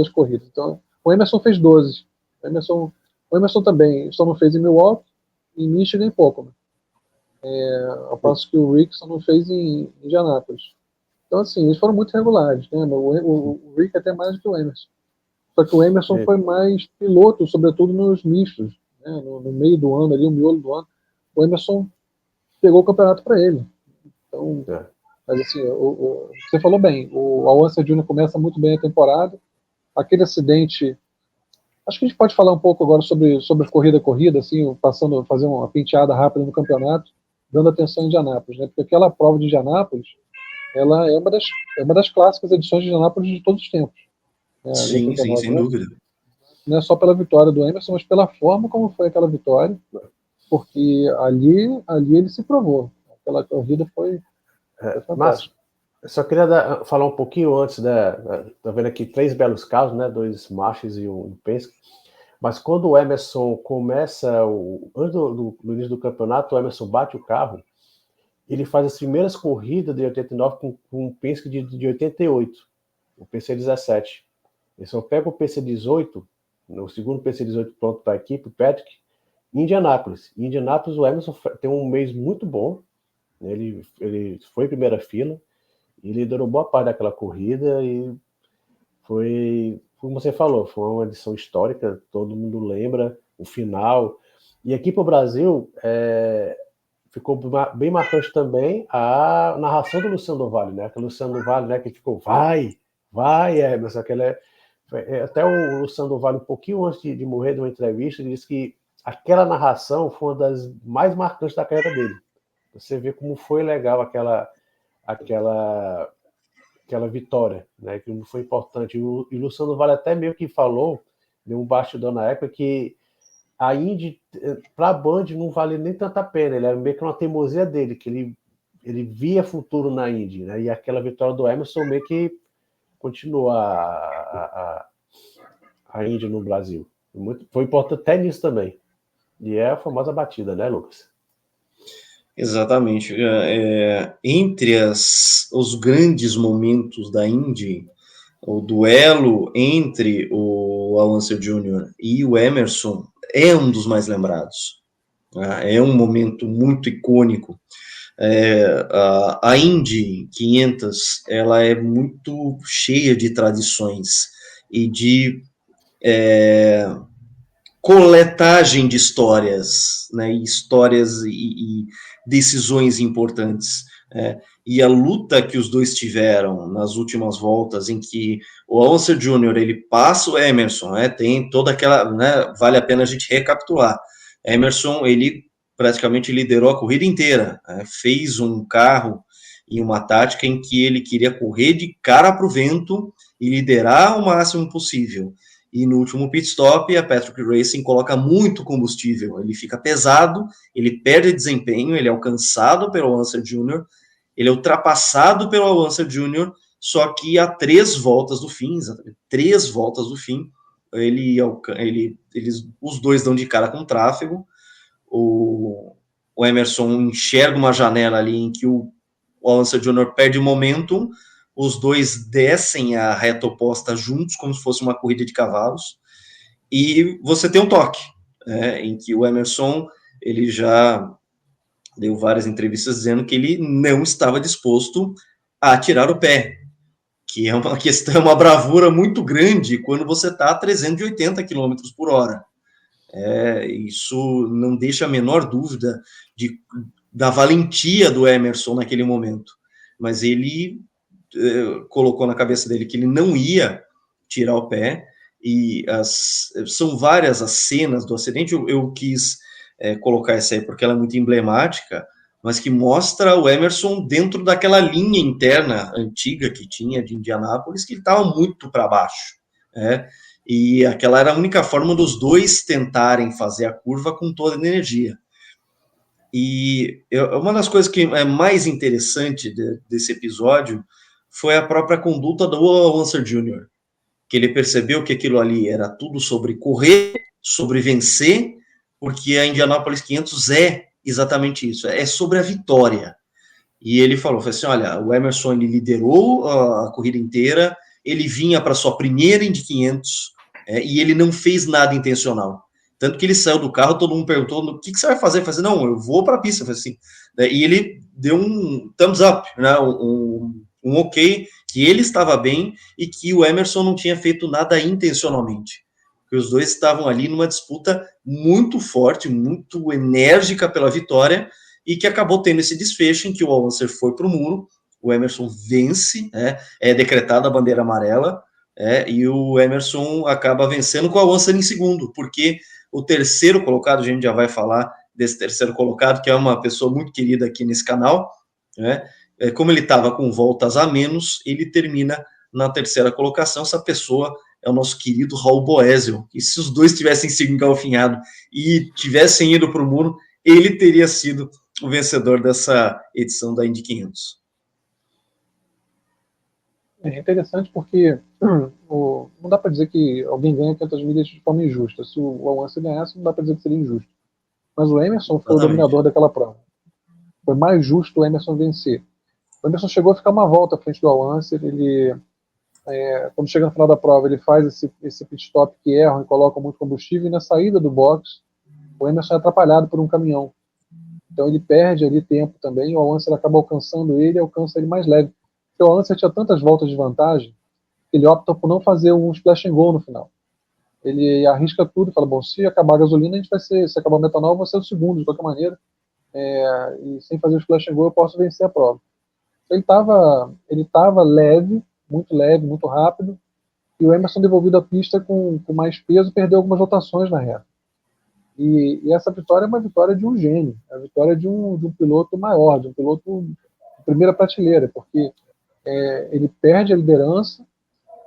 as corridas. Então, o Emerson fez 12. O Emerson também só não fez em Milwaukee, em Michigan e Pocono. Ao passo que o Rick só não fez em Indianápolis. Então, assim, eles foram muito regulares. Né? O Rick até mais do que o Emerson. Só que o Emerson foi mais piloto, sobretudo nos mistos. Né? No meio do ano, ali, o miolo do ano, o Emerson pegou o campeonato para ele. Então, mas assim, você falou bem, o Al Unser Jr. começa muito bem a temporada. Aquele acidente, acho que a gente pode falar um pouco agora sobre corrida, assim, fazer uma penteada rápida no campeonato, dando atenção em Indianápolis, né? Porque aquela prova de Indianápolis, ela é uma das clássicas edições de Indianápolis de todos os tempos. Né? Sim, sem dúvida. Não é só pela vitória do Emerson, mas pela forma como foi aquela vitória, porque ali ele se provou. Aquela corrida foi Mas eu só queria falar um pouquinho antes, tá vendo aqui 3 belos carros, né? 2 Marches e um Penske. Mas quando o Emerson começa, antes do início do campeonato, o Emerson bate o carro, ele faz as primeiras corridas de 89 com um Penske de 88, o PC17. Ele só pega o PC18, o segundo PC18 pronto para a equipe, o Patrick, em Indianápolis. Em Indianápolis, o Emerson tem um mês muito bom, ele foi em primeira fila, e liderou boa parte daquela corrida, e foi, como você falou, foi uma edição histórica, todo mundo lembra o final. E aqui para o Brasil, ficou bem marcante também a narração do Luciano do Vale, né? Que o Luciano do Vale, né, que ficou, vai, mas até o Luciano do Vale, um pouquinho antes de morrer, de uma entrevista, ele disse que aquela narração foi uma das mais marcantes da carreira dele. Você vê como foi legal aquela vitória, né, que foi importante. E o Luciano Vale até meio que falou, deu um bastidor na época, que a Indy, para a Band, não vale nem tanta pena, ele era meio que uma teimosia dele, que ele via futuro na Indy, né, e aquela vitória do Emerson meio que continua a Indy no Brasil. Foi importante até nisso também. E é a famosa batida, né, Lucas? Exatamente. Entre os grandes momentos da Indy, o duelo entre o Al Unser Jr. e o Emerson é um dos mais lembrados. É um momento muito icônico. A Indy 500 ela é muito cheia de tradições e de coletagem de histórias, né, histórias e decisões importantes. E a luta que os dois tiveram nas últimas voltas, em que o Al Unser Jr. ele passa o Emerson, tem toda aquela, né, vale a pena a gente recapitular. Emerson ele praticamente liderou a corrida inteira, fez um carro e uma tática em que ele queria correr de cara para o vento e liderar o máximo possível. E no último pit stop, a Patrick Racing coloca muito combustível, ele fica pesado, ele perde desempenho, ele é alcançado pelo Al Unser Jr., ele é ultrapassado pelo Al Unser Jr., só que a 3 voltas do fim, exatamente, 3 voltas do fim, os dois dão de cara com o tráfego, o Emerson enxerga uma janela ali em que o Al Unser Jr. perde momentum, os dois descem a reta oposta juntos, como se fosse uma corrida de cavalos, e você tem um toque, em que o Emerson, ele já deu várias entrevistas dizendo que ele não estava disposto a tirar o pé, que é uma questão, uma bravura muito grande quando você está a 380 km por hora. Isso não deixa a menor dúvida da valentia do Emerson naquele momento, mas ele colocou na cabeça dele que ele não ia tirar o pé, e são várias as cenas do acidente. Eu quis colocar essa aí porque ela é muito emblemática, mas que mostra o Emerson dentro daquela linha interna antiga que tinha de Indianápolis, que ele estava muito para baixo, e aquela era a única forma dos dois tentarem fazer a curva com toda a energia. E uma das coisas que é mais interessante desse episódio foi a própria conduta do Al Unser Jr., que ele percebeu que aquilo ali era tudo sobre correr, sobre vencer, porque a Indianapolis 500 é exatamente isso, é sobre a vitória. E ele falou assim, olha, o Emerson ele liderou a corrida inteira, ele vinha para sua primeira Indy 500, e ele não fez nada intencional. Tanto que ele saiu do carro, todo mundo perguntou, o que você vai fazer? Eu falei assim, não, eu vou para a pista. Eu falei assim, e ele deu um thumbs up, né, um ok, que ele estava bem e que o Emerson não tinha feito nada intencionalmente. Porque os dois estavam ali numa disputa muito forte, muito enérgica pela vitória, e que acabou tendo esse desfecho em que o Al Unser foi para o muro, o Emerson vence, é decretada a bandeira amarela, e o Emerson acaba vencendo com o Al Unser em segundo, porque o terceiro colocado, a gente já vai falar desse terceiro colocado, que é uma pessoa muito querida aqui nesse canal, como ele estava com voltas a menos, ele termina na terceira colocação. Essa pessoa é o nosso querido Raul Boesel, e se os dois tivessem sido engalfinhados e tivessem ido para o muro, ele teria sido o vencedor dessa edição da Indy 500. É interessante porque não dá para dizer que alguém ganha 500 milhas de forma injusta. Se o Al Unser ganhasse, não dá para dizer que seria injusto. Mas o Emerson foi o dominador daquela prova. Foi mais justo o Emerson vencer. O Emerson chegou a ficar uma volta à frente do Al Unser. Ele, quando chega no final da prova, ele faz esse pit stop que erra e coloca muito combustível, e na saída do box, o Emerson é atrapalhado por um caminhão. Então ele perde ali tempo também, o Al Unser acaba alcançando ele e alcança ele mais leve. Porque o Al Unser tinha tantas voltas de vantagem, ele opta por não fazer um splash and go no final. Ele arrisca tudo e fala, bom, se acabar a gasolina, a gente vai ser, se acabar o metanol, eu vou ser o segundo, de qualquer maneira. E sem fazer o splash and go, eu posso vencer a prova. Então, ele estava leve, muito rápido, e o Emerson devolvido a pista com mais peso, perdeu algumas rotações na reta. E essa vitória é uma vitória de um gênio, é a vitória de um piloto maior, de um piloto primeira prateleira, porque ele perde a liderança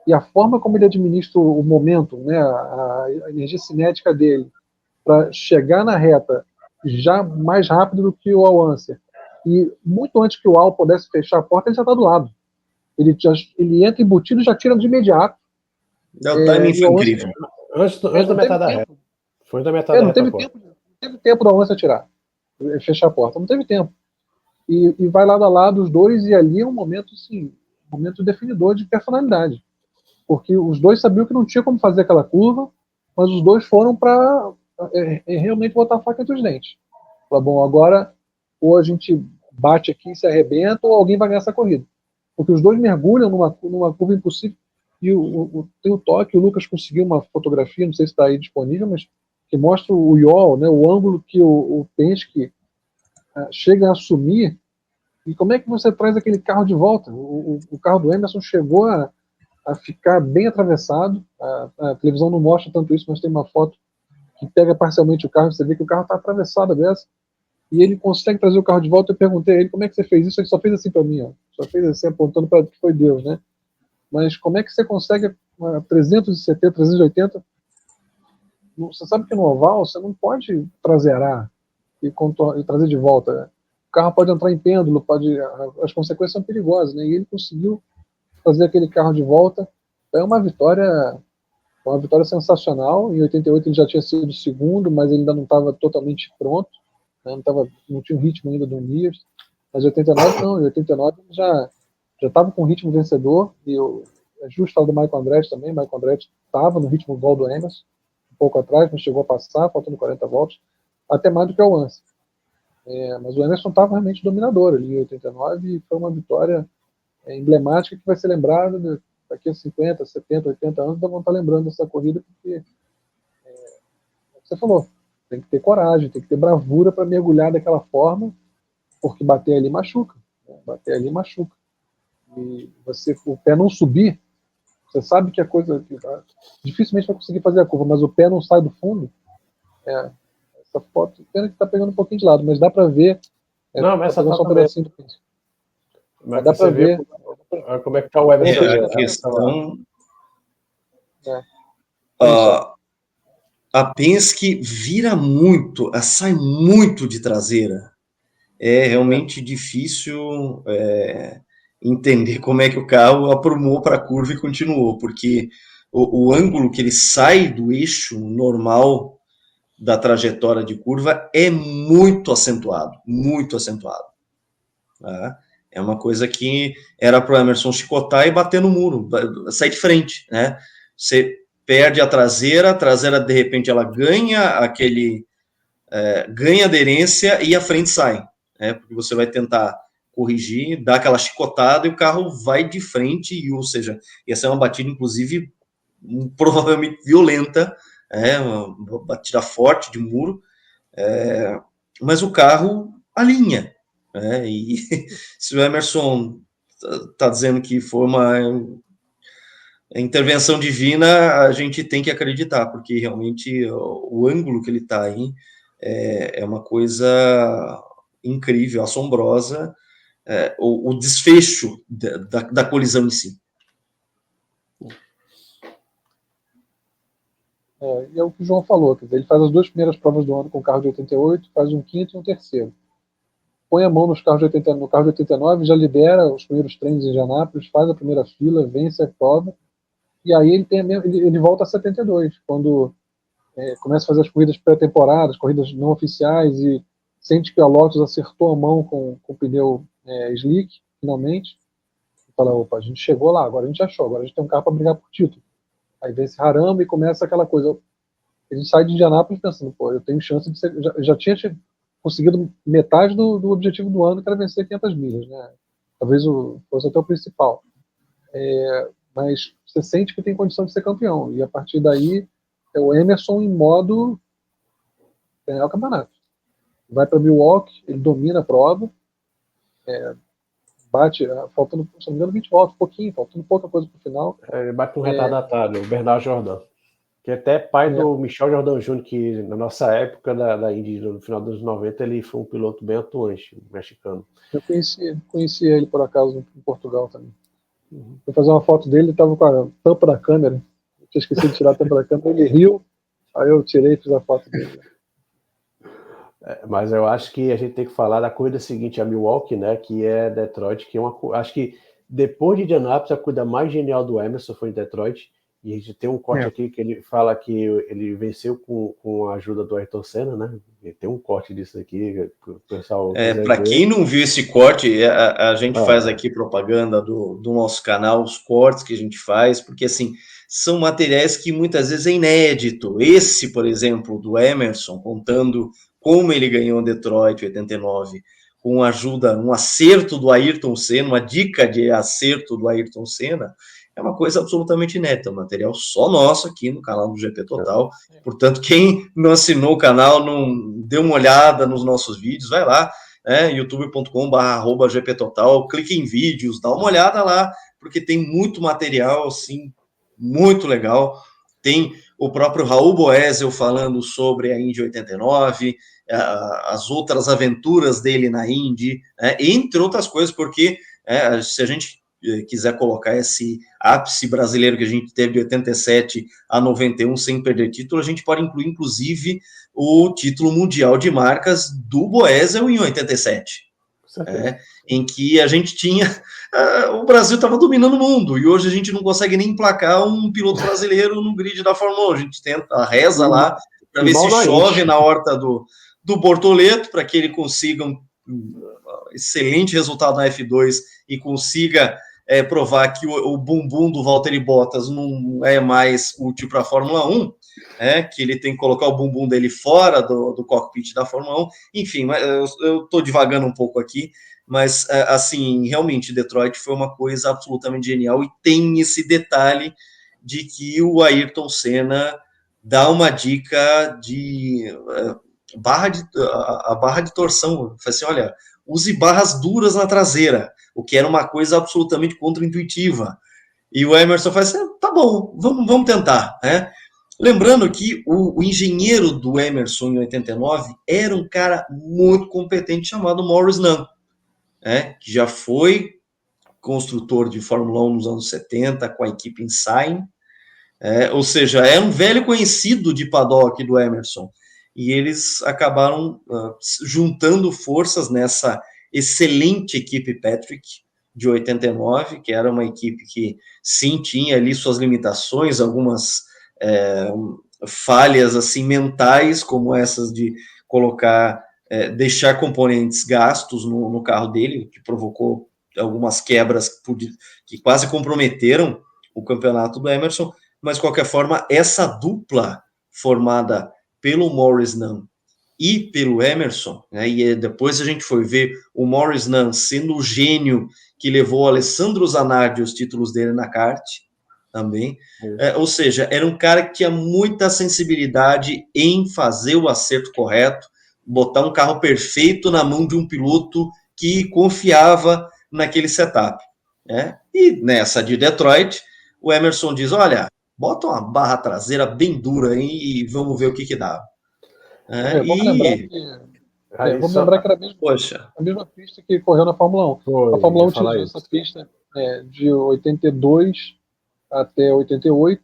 e a forma como ele administra o momento, né, a energia cinética dele, para chegar na reta já mais rápido do que o Al-Unser. E muito antes que o Al pudesse fechar a porta, ele já está do lado. Ele entra embutido e já tira de imediato. O timing foi incrível. Antes da metade da reta. Foi da metade da reta. Não teve tempo do Al-Unser tirar, fechar a porta. Não teve tempo. E vai lado a lado os dois, e ali é um momento, assim, um momento definidor de personalidade. Porque os dois sabiam que não tinha como fazer aquela curva, mas os dois foram para realmente botar a faca entre os dentes. Fala, bom, agora ou a gente bate aqui e se arrebenta, ou alguém vai ganhar essa corrida. Porque os dois mergulham numa curva impossível. E tem o toque, o Lucas conseguiu uma fotografia, não sei se está aí disponível, mas que mostra o yaw, né, o ângulo que o Penske chega a assumir. E como é que você traz aquele carro de volta? O carro do Emerson chegou a ficar bem atravessado. A televisão não mostra tanto isso, mas tem uma foto que pega parcialmente o carro, você vê que o carro está atravessado dessa, e ele consegue trazer o carro de volta. Eu perguntei a ele como é que você fez isso, ele só fez assim para mim, ó. Só fez assim, apontando para que foi Deus, né? Mas como é que você consegue 370, 380? Você sabe que no oval você não pode traserar e trazer de volta, né? O carro pode entrar em pêndulo, as consequências são perigosas, né? E ele conseguiu fazer aquele carro de volta. É uma vitória sensacional. Em 88 ele já tinha sido segundo, mas ele ainda não estava totalmente pronto, né? Não tinha o ritmo ainda do Nias. Mas em 89 não, em 89 ele já estava com o ritmo vencedor. E é justo falar do Michael Andretti também. Michael Andretti estava no ritmo igual do Emerson, um pouco atrás, mas chegou a passar, faltando 40 voltas, até mais do que o Lance. Mas o Emerson estava realmente dominador ali em 89, e foi uma vitória emblemática que vai ser lembrada daqui a 50, 70, 80 anos. Vão estar lembrando dessa corrida, porque é o que você falou, tem que ter coragem, tem que ter bravura para mergulhar daquela forma, porque bater ali machuca, né? Bater ali machuca. E o pé não subir, você sabe que a coisa dificilmente vai conseguir fazer a curva, mas o pé não sai do fundo. Essa foto, pena que está pegando um pouquinho de lado, mas dá para ver. Não, mas essa só um pedacinho do piso. Mas dá para ver como é que está o Emerson. A questão. É. A Penske vira muito, sai muito de traseira. É realmente difícil entender como é que o carro aprumou para a curva e continuou, porque o ângulo que ele sai do eixo normal da trajetória de curva é muito acentuado, muito acentuado. Tá? É uma coisa que era para o Emerson chicotar e bater no muro, sair de frente, né? Você perde a traseira de repente ela ganha ganha aderência e a frente sai, né? Porque você vai tentar corrigir, dar aquela chicotada e o carro vai de frente, ou seja, ia ser uma batida inclusive provavelmente violenta, uma batida forte de muro, mas o carro alinha, né? E se o Emerson está dizendo que foi uma intervenção divina, a gente tem que acreditar, porque realmente o ângulo que ele está aí é uma coisa incrível, assombrosa, o desfecho da colisão em si. E é o que o João falou, quer dizer, ele faz as duas primeiras provas do ano com o carro de 88, faz um quinto e um terceiro. Põe a mão no carro de 89, já lidera os primeiros treinos em Indianápolis, faz a primeira fila, vence a prova, e aí ele volta a 72, quando começa a fazer as corridas pré-temporadas, corridas não oficiais, e sente que a Lotus acertou a mão com o pneu slick, finalmente, e fala, opa, a gente chegou lá, agora a gente achou, agora a gente tem um carro para brigar por título. Aí vence Haramba e começa aquela coisa. Ele sai de Indianápolis pensando, pô, eu tenho chance de ser. Já tinha conseguido metade do objetivo do ano, que era vencer 500 milhas, né? Talvez fosse até o principal. Mas você sente que tem condição de ser campeão. E a partir daí, é o Emerson em modo ganhar o campeonato. Vai para Milwaukee, ele domina a prova, bate, faltando, se não me engano, 20 voltas, faltando pouca coisa para o final. Ele bate um retardatário, o Bernard Jordan. Que é até pai do Michel Jordan Jr., que na nossa época da Indy, no final dos anos 90, ele foi um piloto bem atuante, mexicano. Eu conheci ele, por acaso, em Portugal também. Fui fazer uma foto dele, ele estava com a tampa da câmera. Eu tinha esquecido de tirar a tampa da câmera, ele riu, aí eu tirei e fiz a foto dele. Mas eu acho que a gente tem que falar da corrida seguinte, a Milwaukee, né, que é Detroit, que é acho que depois de Indianápolis, a corrida mais genial do Emerson foi em Detroit. E a gente tem um corte aqui que ele fala que ele venceu com a ajuda do Ayrton Senna, né? E tem um corte disso aqui, o pessoal. Para quem não viu esse corte, a gente faz aqui propaganda do nosso canal, os cortes que a gente faz, porque assim, são materiais que muitas vezes é inédito. Esse, por exemplo, do Emerson, contando como ele ganhou Detroit 89, com ajuda, um acerto do Ayrton Senna, uma dica de acerto do Ayrton Senna, é uma coisa absolutamente inédita, um material só nosso aqui no canal do GP Total. Portanto, quem não assinou o canal, não deu uma olhada nos nossos vídeos, vai lá, youtube.com/GP Total, clique em vídeos, dá uma olhada lá, porque tem muito material, assim, muito legal. Tem o próprio Raul Boesel falando sobre a Indy 89, as outras aventuras dele na Indy, entre outras coisas, porque se a gente quiser colocar esse ápice brasileiro que a gente teve de 87 a 91 sem perder título, a gente pode incluir, inclusive, o título mundial de marcas do Boesel em 87, em que a gente tinha... o Brasil estava dominando o mundo, e hoje a gente não consegue nem emplacar um piloto brasileiro no grid da Fórmula 1. A gente tenta, reza lá, para ver se chove na horta do Bortoleto, para que ele consiga um excelente resultado na F2 e consiga provar que o bumbum do Valtteri Bottas não é mais útil para a Fórmula 1, que ele tem que colocar o bumbum dele fora do cockpit da Fórmula 1. Enfim, eu estou divagando um pouco aqui, mas, assim, realmente, Detroit foi uma coisa absolutamente genial, e tem esse detalhe de que o Ayrton Senna dá uma dica de a barra de torção. Fala assim, olha, use barras duras na traseira, o que era uma coisa absolutamente contraintuitiva. E o Emerson faz assim, tá bom, vamos tentar, Lembrando que o engenheiro do Emerson em 89 era um cara muito competente chamado Maurice Nunn, que já foi construtor de Fórmula 1 nos anos 70 com a equipe Insign, ou seja, é um velho conhecido de paddock do Emerson, e eles acabaram juntando forças nessa excelente equipe Patrick de 89, que era uma equipe que sim tinha ali suas limitações, algumas falhas assim mentais, como essas de colocar, deixar componentes gastos no carro dele, que provocou algumas quebras que quase comprometeram o campeonato do Emerson. Mas, de qualquer forma, essa dupla formada pelo Maurice Nunn e pelo Emerson, e depois a gente foi ver o Maurice Nunn sendo o gênio que levou o Alessandro Zanardi os títulos dele na kart também, ou seja, era um cara que tinha muita sensibilidade em fazer o acerto correto, botar um carro perfeito na mão de um piloto que confiava naquele setup. E nessa de Detroit, o Emerson diz, olha, bota uma barra traseira bem dura aí e vamos ver o que dá. Vamos lembrar que era a mesma pista que correu na Fórmula 1. A Fórmula 1 utilizou essa pista de 82 até 88.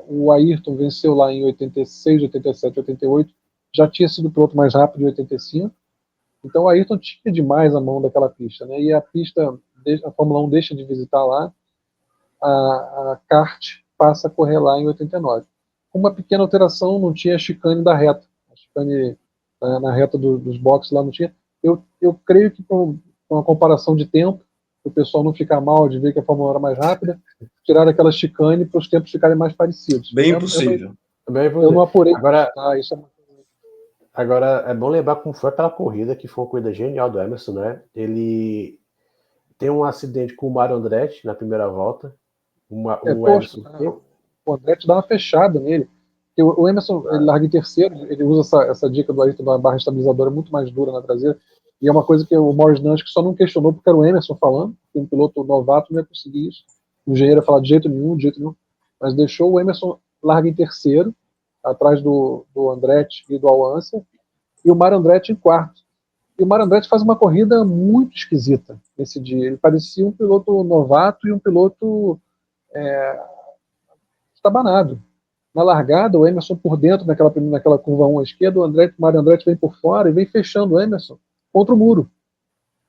O Ayrton venceu lá em 86, 87, 88. Já tinha sido o piloto mais rápido em 85. Então o Ayrton tinha demais a mão daquela pista, E a pista, a Fórmula 1 deixa de visitar lá, a kart passa a correr lá em 89. Com uma pequena alteração, não tinha a chicane da reta. A chicane na reta dos boxes lá não tinha. Eu creio que com uma comparação de tempo, o pessoal não ficar mal de ver que a Fórmula 1 era mais rápida, tiraram aquela chicane para os tempos ficarem mais parecidos. Bem possível. Eu não apurei. Agora, é bom lembrar como foi aquela corrida, que foi uma corrida genial do Emerson, Ele tem um acidente com o Mario Andretti na primeira volta. O Andretti dá uma fechada nele. O Emerson ele larga em terceiro, ele usa essa dica do Ayrton da barra estabilizadora muito mais dura na traseira, e é uma coisa que o Maurice Nunn só não questionou porque era o Emerson falando, que um piloto novato não ia conseguir isso. O engenheiro ia falar de jeito nenhum, mas deixou o Emerson larga em terceiro, atrás do Andretti e do Al Unser, e o Mário Andretti em quarto. E o Mário Andretti faz uma corrida muito esquisita nesse dia. Ele parecia um piloto novato e um piloto estabanado. Na largada, o Emerson por dentro, naquela curva 1 à esquerda, o Mário Andretti vem por fora e vem fechando o Emerson contra o muro.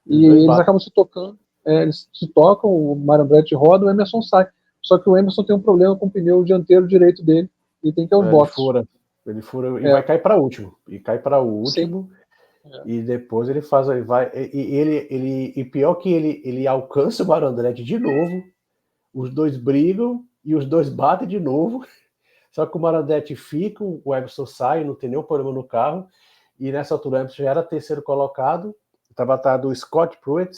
E eles acabam se tocando. Eles se tocam, o Mário Andretti roda, o Emerson sai. Só que o Emerson tem um problema com o pneu dianteiro direito dele e tem que ir aos boxes. Ele fura e vai cair para último. E cai para o último. E depois ele faz, ele vai. E pior que ele alcança o Mário Andretti de novo. Os dois brigam e os dois batem de novo. Só que o Mário Andretti fica, o Emerson sai, não tem nenhum problema no carro. E nessa altura o Emerson já era terceiro colocado. Estava atrás do Scott Pruitt,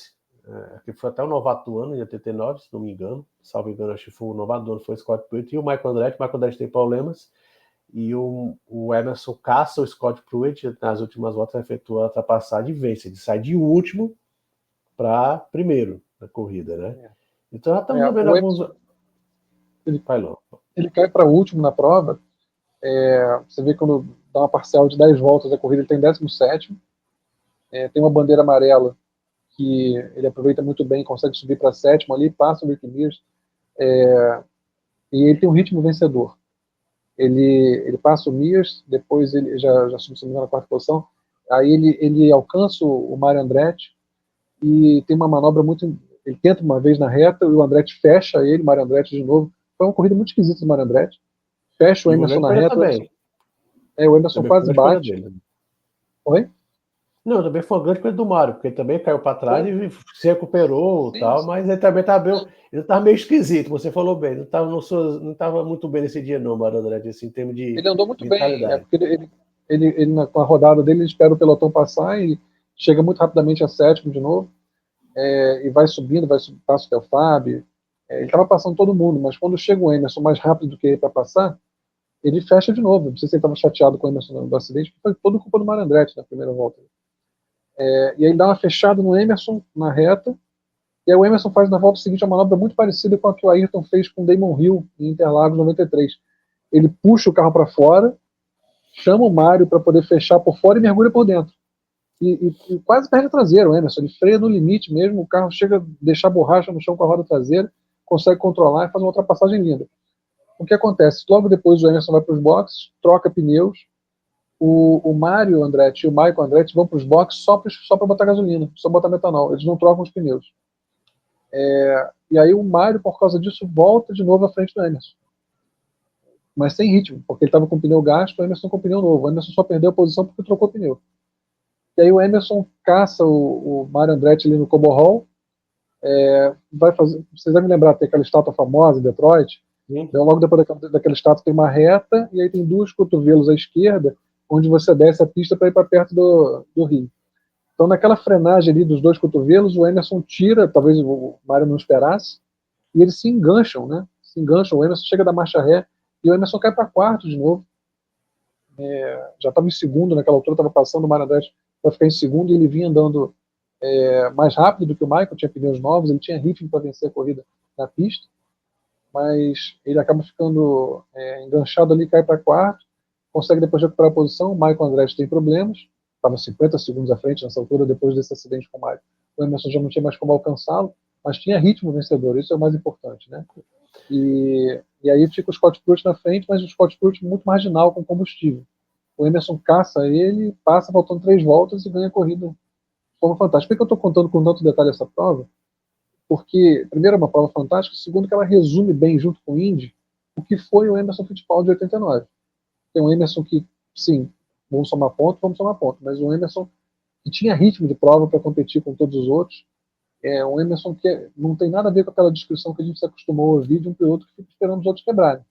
que foi até o novato do ano, em 89, se não me engano. Salvo engano, acho que foi o novato do ano, foi o Scott Pruitt. E o Michael Andretti tem problemas. E o Emerson caça o Scott Pruitt, nas últimas voltas efetua a ultrapassagem e vence. Ele sai de último para primeiro na corrida, né? Então já estamos vendo alguns... Ele cai para último na prova. Você vê que quando dá uma parcial de 10 voltas da corrida, ele tem 17º. Tem uma bandeira amarela que ele aproveita muito bem, consegue subir para sétimo ali, passa o Rick Mears. E ele tem um ritmo vencedor. Ele passa o Mears, depois ele já subiu na quarta posição. Aí ele alcança o Mário Andretti e tem uma manobra muito... Ele tenta uma vez na reta e o Andretti fecha ele, o Mário Andretti de novo. Foi uma corrida muito esquisita do Mário Andretti. Fecha o Emerson na reta. O Emerson quase bate. Oi? Não, também foi uma grande coisa do Mário, porque ele também caiu para trás e se recuperou e tal, mas ele também estava meio esquisito, você falou bem, não estava muito bem nesse dia não, Mário Andretti, assim, em termos de ele andou muito mentalidade. bem, porque ele com a rodada dele, ele espera o pelotão passar e chega muito rapidamente a sétimo de novo, e vai subindo, passa até o Fábio, ele estava passando todo mundo, mas quando chega o Emerson mais rápido do que ele para passar, ele fecha de novo. Não sei se ele estava chateado com o Emerson do acidente, porque foi toda culpa do Mário Andretti na primeira volta. E aí ele dá uma fechada no Emerson na reta, e aí o Emerson faz na volta seguinte uma manobra muito parecida com a que o Ayrton fez com o Damon Hill em Interlagos 93. Ele puxa o carro para fora, chama o Mário para poder fechar por fora e mergulha por dentro. E quase perde a traseira o Emerson, ele freia no limite mesmo, o carro chega a deixar borracha no chão com a roda traseira, consegue controlar e faz uma ultrapassagem linda. O que acontece? Logo depois o Emerson vai para os boxes, troca pneus, o Mário Andretti e o Michael Andretti vão para os boxes só para botar gasolina, só botar metanol, eles não trocam os pneus. E aí o Mário, por causa disso, volta de novo à frente do Emerson. Mas sem ritmo, porque ele estava com o pneu gasto, o Emerson com o pneu novo. O Emerson só perdeu a posição porque trocou o pneu. E aí o Emerson caça o Mário Andretti ali no Cobo Hall. Vocês devem lembrar, tem aquela estátua famosa em Detroit. Então, logo depois daquela estátua tem uma reta, e aí tem 2 cotovelos à esquerda, onde você desce a pista para ir para perto do rio. Então, naquela frenagem ali dos 2 cotovelos, o Emerson tira, talvez o Mário não esperasse, e eles se engancham, né? Se engancham, o Emerson chega da marcha ré, e o Emerson cai para quarto de novo. Já estava em segundo naquela altura, estava passando o Mário Andretti para ficar em segundo, e ele vinha andando mais rápido do que o Michael, tinha pneus novos, ele tinha ritmo para vencer a corrida na pista, mas ele acaba ficando enganchado ali, cai para quarto, consegue depois recuperar a posição. O Michael Andretti tem problemas, estava 50 segundos à frente nessa altura, depois desse acidente com o Michael. O Emerson já não tinha mais como alcançá-lo, mas tinha ritmo vencedor, isso é o mais importante, né? E aí fica o Scott Pruitt na frente, mas o Scott Pruitt muito marginal com combustível. O Emerson caça ele, passa faltando 3 voltas e ganha a corrida de forma fantástica. Por que eu estou contando com tanto detalhe essa prova? Porque, primeiro, é uma prova fantástica, segundo, que ela resume bem, junto com o Indy, o que foi o Emerson Fittipaldi de 89. Tem um Emerson que, sim, vamos somar ponto, mas um Emerson que tinha ritmo de prova para competir com todos os outros. Um Emerson que não tem nada a ver com aquela descrição que a gente se acostumou a ouvir de um piloto que fica esperando os outros quebrarem.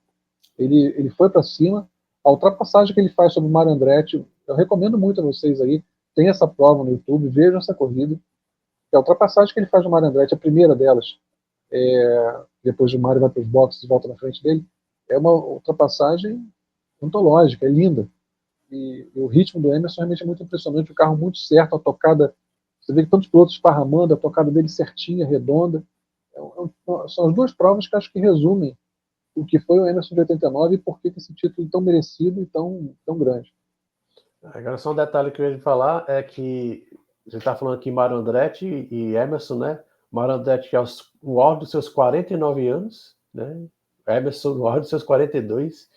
Ele foi para cima. A ultrapassagem que ele faz sobre o Mário Andretti, eu recomendo muito a vocês aí, tem essa prova no YouTube, vejam essa corrida. A ultrapassagem que ele faz no Mário Andretti, a primeira delas, depois o Mário vai para os boxes e volta na frente dele, é uma ultrapassagem ontológica, é linda. E o ritmo do Emerson realmente é muito impressionante, o carro muito certo, a tocada, você vê que tantos pilotos esparramando, a tocada dele certinha, redonda. São as 2 provas que acho que resumem o que foi o Emerson de 89 e por que esse título tão merecido e tão grande. Agora, só um detalhe que eu ia falar é que você está falando aqui Mário Andretti e Emerson, né? Mário Andretti é o auge dos seus 49 anos, né? Emerson no auge dos seus 42.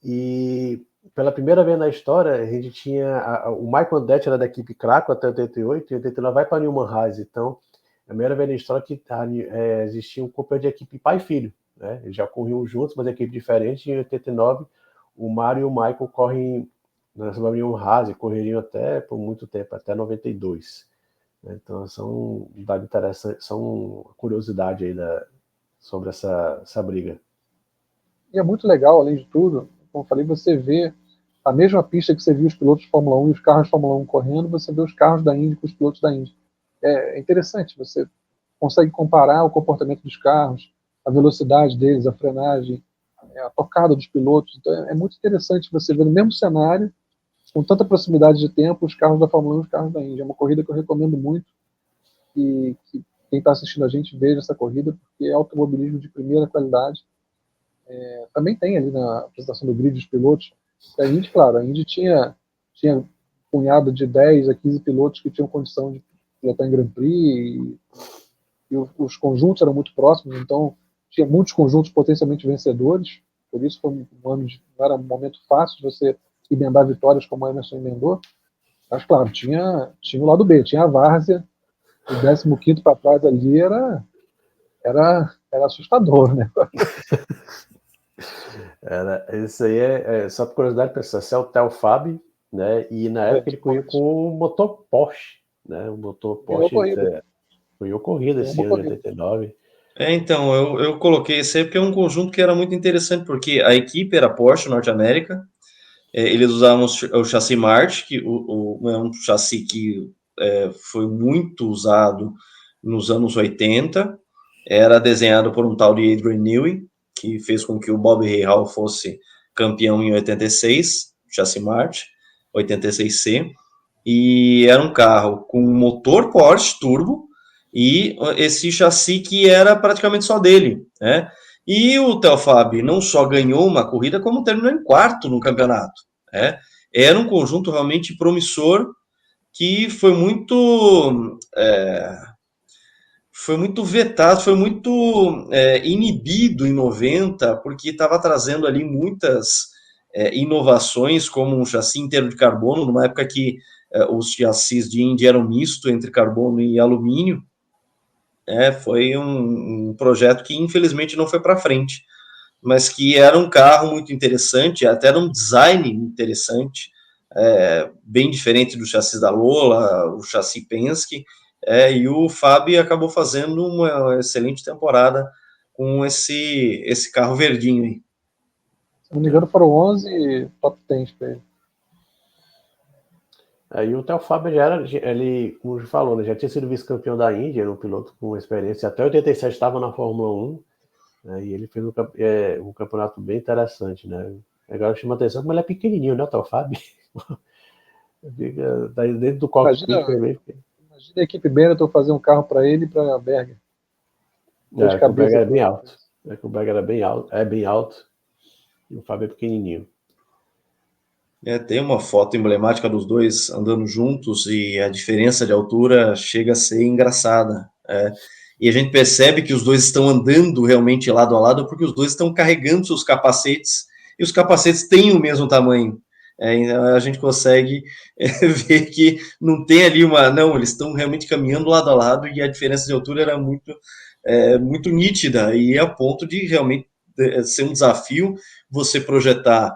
E pela primeira vez na história, a gente tinha o Michael Andretti era da equipe Craco até 88, e 89 vai para Newman Haas. Então, é a primeira vez na história que existia um companheiro de equipe pai e filho, né? Eles já corriam juntos, mas equipe diferente. Em 89, o Mário e o Michael correm nessa Newman Haas e correriam até por muito tempo, até 92. Então, são um dado interessante, são uma curiosidade aí sobre essa briga. E é muito legal, além de tudo, como eu falei, você vê a mesma pista que você viu os pilotos de Fórmula 1 e os carros de Fórmula 1 correndo, você vê os carros da Indy com os pilotos da Indy. É interessante, você consegue comparar o comportamento dos carros, a velocidade deles, a frenagem, a tocada dos pilotos. Então é muito interessante você ver no mesmo cenário, com tanta proximidade de tempo, os carros da Fórmula 1 e os carros da Indy. É uma corrida que eu recomendo muito e que quem está assistindo a gente veja essa corrida, porque é automobilismo de primeira qualidade. Também tem ali na apresentação do grid dos pilotos. A Indy, claro, a Indy tinha punhado de 10 a 15 pilotos que tinham condição de pilotar em Grand Prix e os conjuntos eram muito próximos, então tinha muitos conjuntos potencialmente vencedores, por isso foi não era um momento fácil de você emendar vitórias como a Emerson emendou, mas claro, tinha o lado B, tinha a várzea, o 15º para trás ali era assustador, né? Isso aí só por curiosidade, pessoal, esse é o Theo Fabi, né? E na época ele correu com o motor Porsche, né? O motor Porsche ganhou corrida esse ano, em 89. Então, eu coloquei esse aí porque é um conjunto que era muito interessante, porque a equipe era Porsche Norte América, eles usavam o chassi March, que é um chassi que foi muito usado nos anos 80, era desenhado por um tal de Adrian Newey, que fez com que o Bob Rahal fosse campeão em 86, chassi March, 86C, e era um carro com motor Porsche turbo, e esse chassi que era praticamente só dele, né? E o Theo Fabi não só ganhou uma corrida, como terminou em quarto no campeonato, né? Era um conjunto realmente promissor que foi muito vetado, foi muito inibido em 90, porque estava trazendo ali muitas inovações, como um chassi inteiro de carbono, numa época que os chassis de Indy eram misto entre carbono e alumínio. Foi um projeto que infelizmente não foi para frente, mas que era um carro muito interessante, até era um design interessante, bem diferente do chassi da Lola, o chassi Penske, e o Fabi acabou fazendo uma excelente temporada com esse carro verdinho aí. Se não me engano, foram 11 top 10 para ele. E o Theo Fabi já era, ele, como já falou, né, já tinha sido vice-campeão da Indy, era um piloto com experiência, até 87 estava na Fórmula 1, e ele fez um campeonato bem interessante, né? Agora chama atenção como ele é pequenininho, né, o Theo Fabi? Dentro do cockpit. Imagina a equipe Benetton fazer um carro para ele e para a Berger. O Berger era bem alto. O Berger era bem alto, e o Fábio é pequenininho. Tem uma foto emblemática dos dois andando juntos e a diferença de altura chega a ser engraçada. E a gente percebe que os dois estão andando realmente lado a lado porque os dois estão carregando seus capacetes e os capacetes têm o mesmo tamanho. A gente consegue ver que não tem ali não, eles estão realmente caminhando lado a lado e a diferença de altura era muito nítida e a ponto de realmente ser um desafio você projetar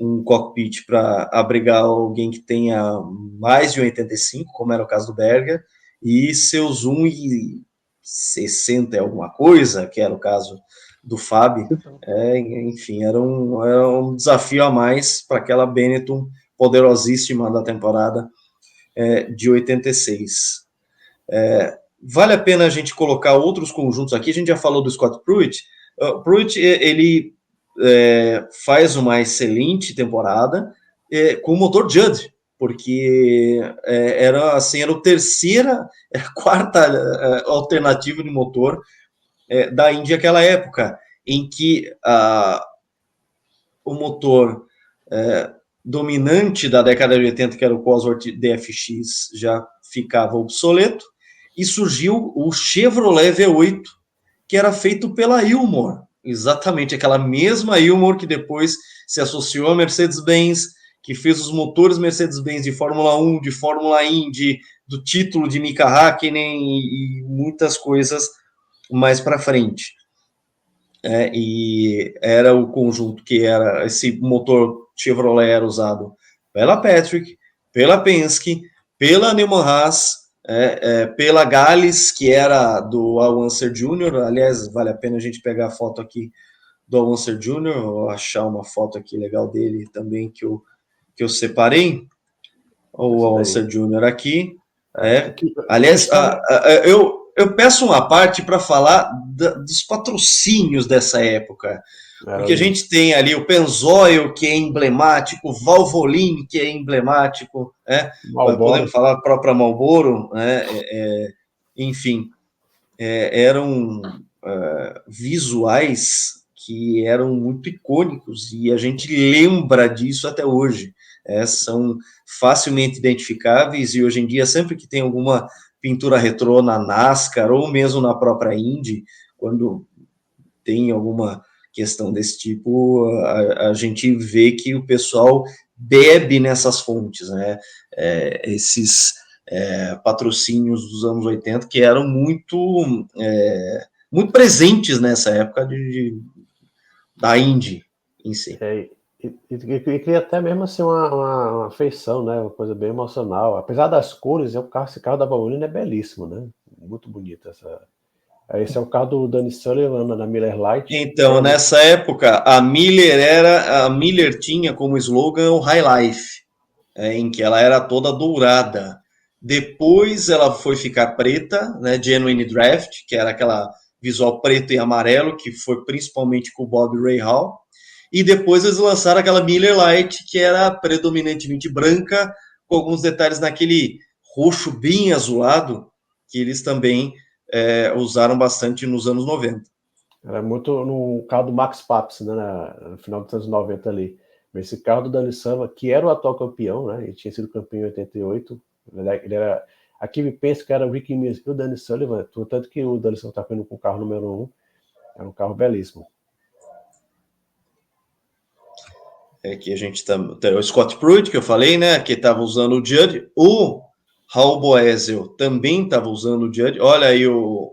um cockpit para abrigar alguém que tenha mais de 1,85, como era o caso do Berger, e seus 1,60 alguma coisa, que era o caso do Fabi. Enfim, era um desafio a mais para aquela Benetton poderosíssima da temporada de 86. Vale a pena a gente colocar outros conjuntos aqui, a gente já falou do Scott Pruitt. Pruitt, ele faz uma excelente temporada com o motor Judd, porque era a quarta alternativa de motor da Indy naquela época. em que o motor dominante da década de 80, que era o Cosworth DFX, já ficava obsoleto, e surgiu o Chevrolet V8, que era feito pela Ilmor, exatamente aquela mesma Ilmor que depois se associou a Mercedes-Benz, que fez os motores Mercedes-Benz de Fórmula 1, de Fórmula Indy, do título de Mika Häkkinen e muitas coisas mais para frente. E era o conjunto que era esse motor Chevrolet era usado pela Patrick, pela Penske, pela Newman Haas, pela Gales, que era do Al Unser Jr. Aliás, vale a pena a gente pegar a foto aqui do Al Unser Jr. Vou achar uma foto aqui legal dele também que eu separei. O Al Unser Jr. aqui. Aliás, eu peço uma parte para falar dos patrocínios dessa época. Porque a gente tem ali o Pennzoil, que é emblemático, o Valvoline, que é emblemático, podemos falar a própria Marlboro, enfim, eram visuais que eram muito icônicos e a gente lembra disso até hoje. São facilmente identificáveis e hoje em dia, sempre que tem alguma pintura retrô na NASCAR ou mesmo na própria Indy, quando tem alguma questão desse tipo, a gente vê que o pessoal bebe nessas fontes, né? Esses patrocínios dos anos 80 que eram muito presentes nessa época da Indy em si. E cria até mesmo assim uma afeição, né? Uma coisa bem emocional. Apesar das cores, esse carro da Valvoline é belíssimo, né? Muito bonito esse é o carro do Danny Sullivan da Miller Lite. Então, nessa época, a Miller tinha como slogan o High Life, em que ela era toda dourada. Depois ela foi ficar preta, né? Genuine Draft, que era aquela visual preto e amarelo, que foi principalmente com o Bob Rahal. E depois eles lançaram aquela Miller Lite, que era predominantemente branca, com alguns detalhes naquele roxo bem azulado, que eles também usaram bastante nos anos 90. Era muito no carro do Max Papps, né, no final dos anos 90 ali. Esse carro do Danny Sullivan, que era o atual campeão, né, ele tinha sido campeão em 88, ele era... Aqui me pensa que era o Ricky Mears e o Danny Sullivan, tanto que o Danny Sullivan está indo com o carro número 1, era um carro belíssimo. Aqui a gente tem o Scott Pruitt, que eu falei, né, que estava usando o Judd, o Raul Boesel também estava usando o Judd, olha aí o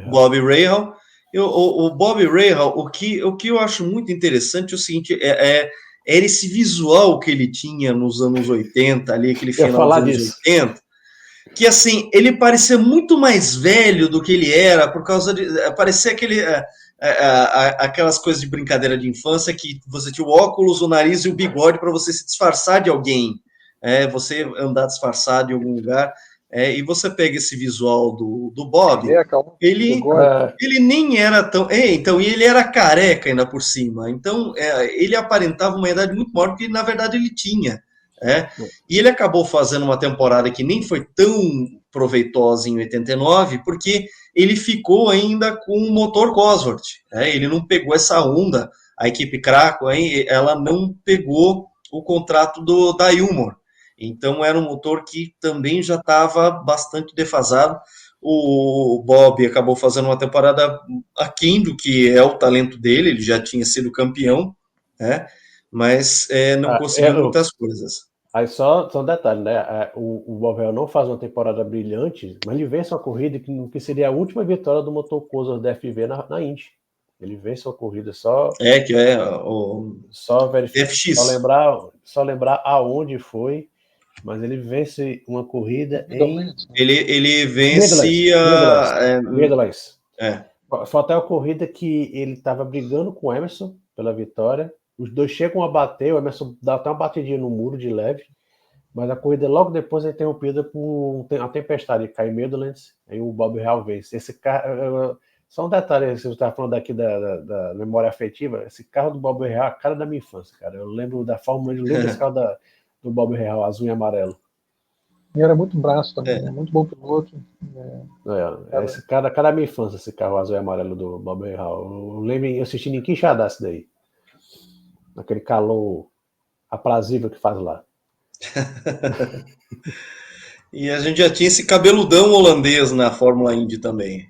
Bob Rahal. O Bob Rahal, o que eu acho muito interessante é o seguinte, era esse visual que ele tinha nos anos 80, ali, aquele final dos anos 80, que assim, ele parecia muito mais velho do que ele era, por causa de... parecia aquelas coisas de brincadeira de infância, que você tinha o óculos, o nariz e o bigode para você se disfarçar de alguém, você andar disfarçado em algum lugar, e você pega esse visual do Bob, ele nem era tão... então, e ele era careca ainda por cima, então ele aparentava uma idade muito maior do que na verdade ele tinha. E ele acabou fazendo uma temporada que nem foi tão proveitosa em 89, porque ele ficou ainda com o motor Cosworth, ele não pegou essa onda, a equipe Krakow, ela não pegou o contrato da Ilmor, então era um motor que também já estava bastante defasado. O Bob acabou fazendo uma temporada aquém do que é o talento dele, ele já tinha sido campeão, mas não conseguiu muitas coisas. Aí só um detalhe, né? O Bob Rahal não faz uma temporada brilhante, mas ele vence uma corrida que seria a última vitória do motor Cosworth da FV na Indy. Ele vence uma corrida só... Só verificar, FX. Só lembrar aonde foi, mas ele vence uma corrida em... Ele vencia... Midlands. Foi até uma corrida que ele estava brigando com o Emerson pela vitória. Os dois chegam a bater, o Emerson dá até uma batidinha no muro de leve, mas a corrida logo depois é interrompida por uma tempestade, cai em Midlands, aí o Bob Rahal vence. Esse carro, só um detalhe, se você estava falando aqui da memória afetiva, esse carro do Bob Rahal é a cara da minha infância, cara. Eu lembro da Fórmula 1, eu lembro desse carro do Bob Rahal, azul e amarelo. E era muito braço também, muito bom piloto. Esse cara da minha infância, esse carro azul e amarelo do Bob Hall. Eu lembro eu assistindo em Quixadá isso daí. Naquele calor aprazível que faz lá. E a gente já tinha esse cabeludão holandês na Fórmula Indy também.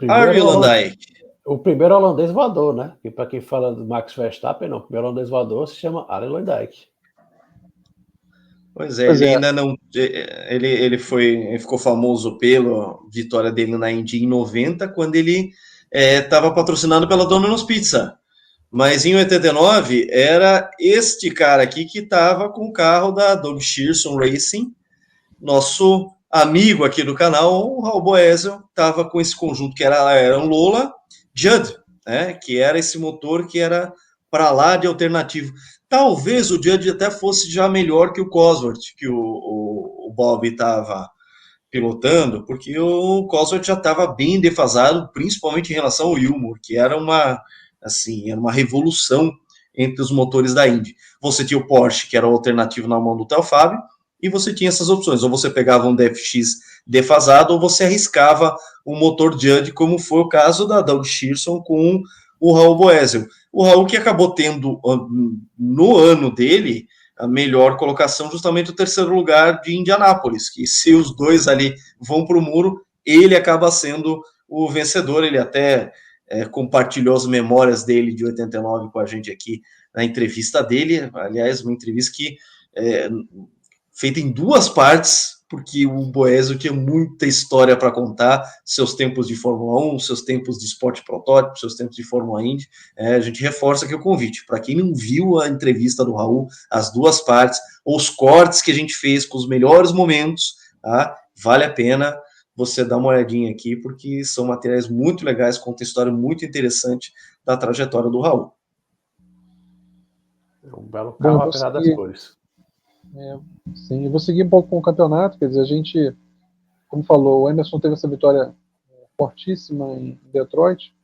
Arie Luyendyk. O primeiro holandês voador, né? E para quem fala do Max Verstappen, não. O primeiro holandês voador se chama Arie Luyendyk. Pois é, ele ainda não. Ele ficou famoso pela vitória dele na Indy em 90, quando ele estava patrocinado pela Domino's Pizza. Mas em 89 era este cara aqui que estava com o carro da Doug Shearson Racing, nosso amigo aqui do canal, o Raul Boesel, estava com esse conjunto que era um Lola Judd, né, que era esse motor que era para lá de alternativo. Talvez o Judd até fosse já melhor que o Cosworth, que o Bob estava pilotando, porque o Cosworth já estava bem defasado, principalmente em relação ao Wilmore, que era uma revolução entre os motores da Indy. Você tinha o Porsche, que era o alternativo na mão do Theo Fabio, e você tinha essas opções, ou você pegava um DFX defasado, ou você arriscava o motor Judd, como foi o caso da Doug Shearson com o Raul Boesel. O Raul que acabou tendo, no ano dele, a melhor colocação, justamente o terceiro lugar de Indianápolis, que se os dois ali vão para o muro, ele acaba sendo o vencedor. Ele até compartilhou as memórias dele de 89 com a gente aqui na entrevista dele, aliás, uma entrevista que feita em duas partes, porque o Boesel tinha muita história para contar, seus tempos de Fórmula 1, seus tempos de esporte protótipo, seus tempos de Fórmula Indy. A gente reforça aqui o convite. Para quem não viu a entrevista do Raul, as duas partes, os cortes que a gente fez com os melhores momentos, tá? Vale a pena você dar uma olhadinha aqui, porque são materiais muito legais, conta história muito interessante da trajetória do Raul. É um belo carro, apesar das cores. Sim, eu vou seguir um pouco com o campeonato, quer dizer, a gente, como falou, o Emerson teve essa vitória fortíssima em Detroit,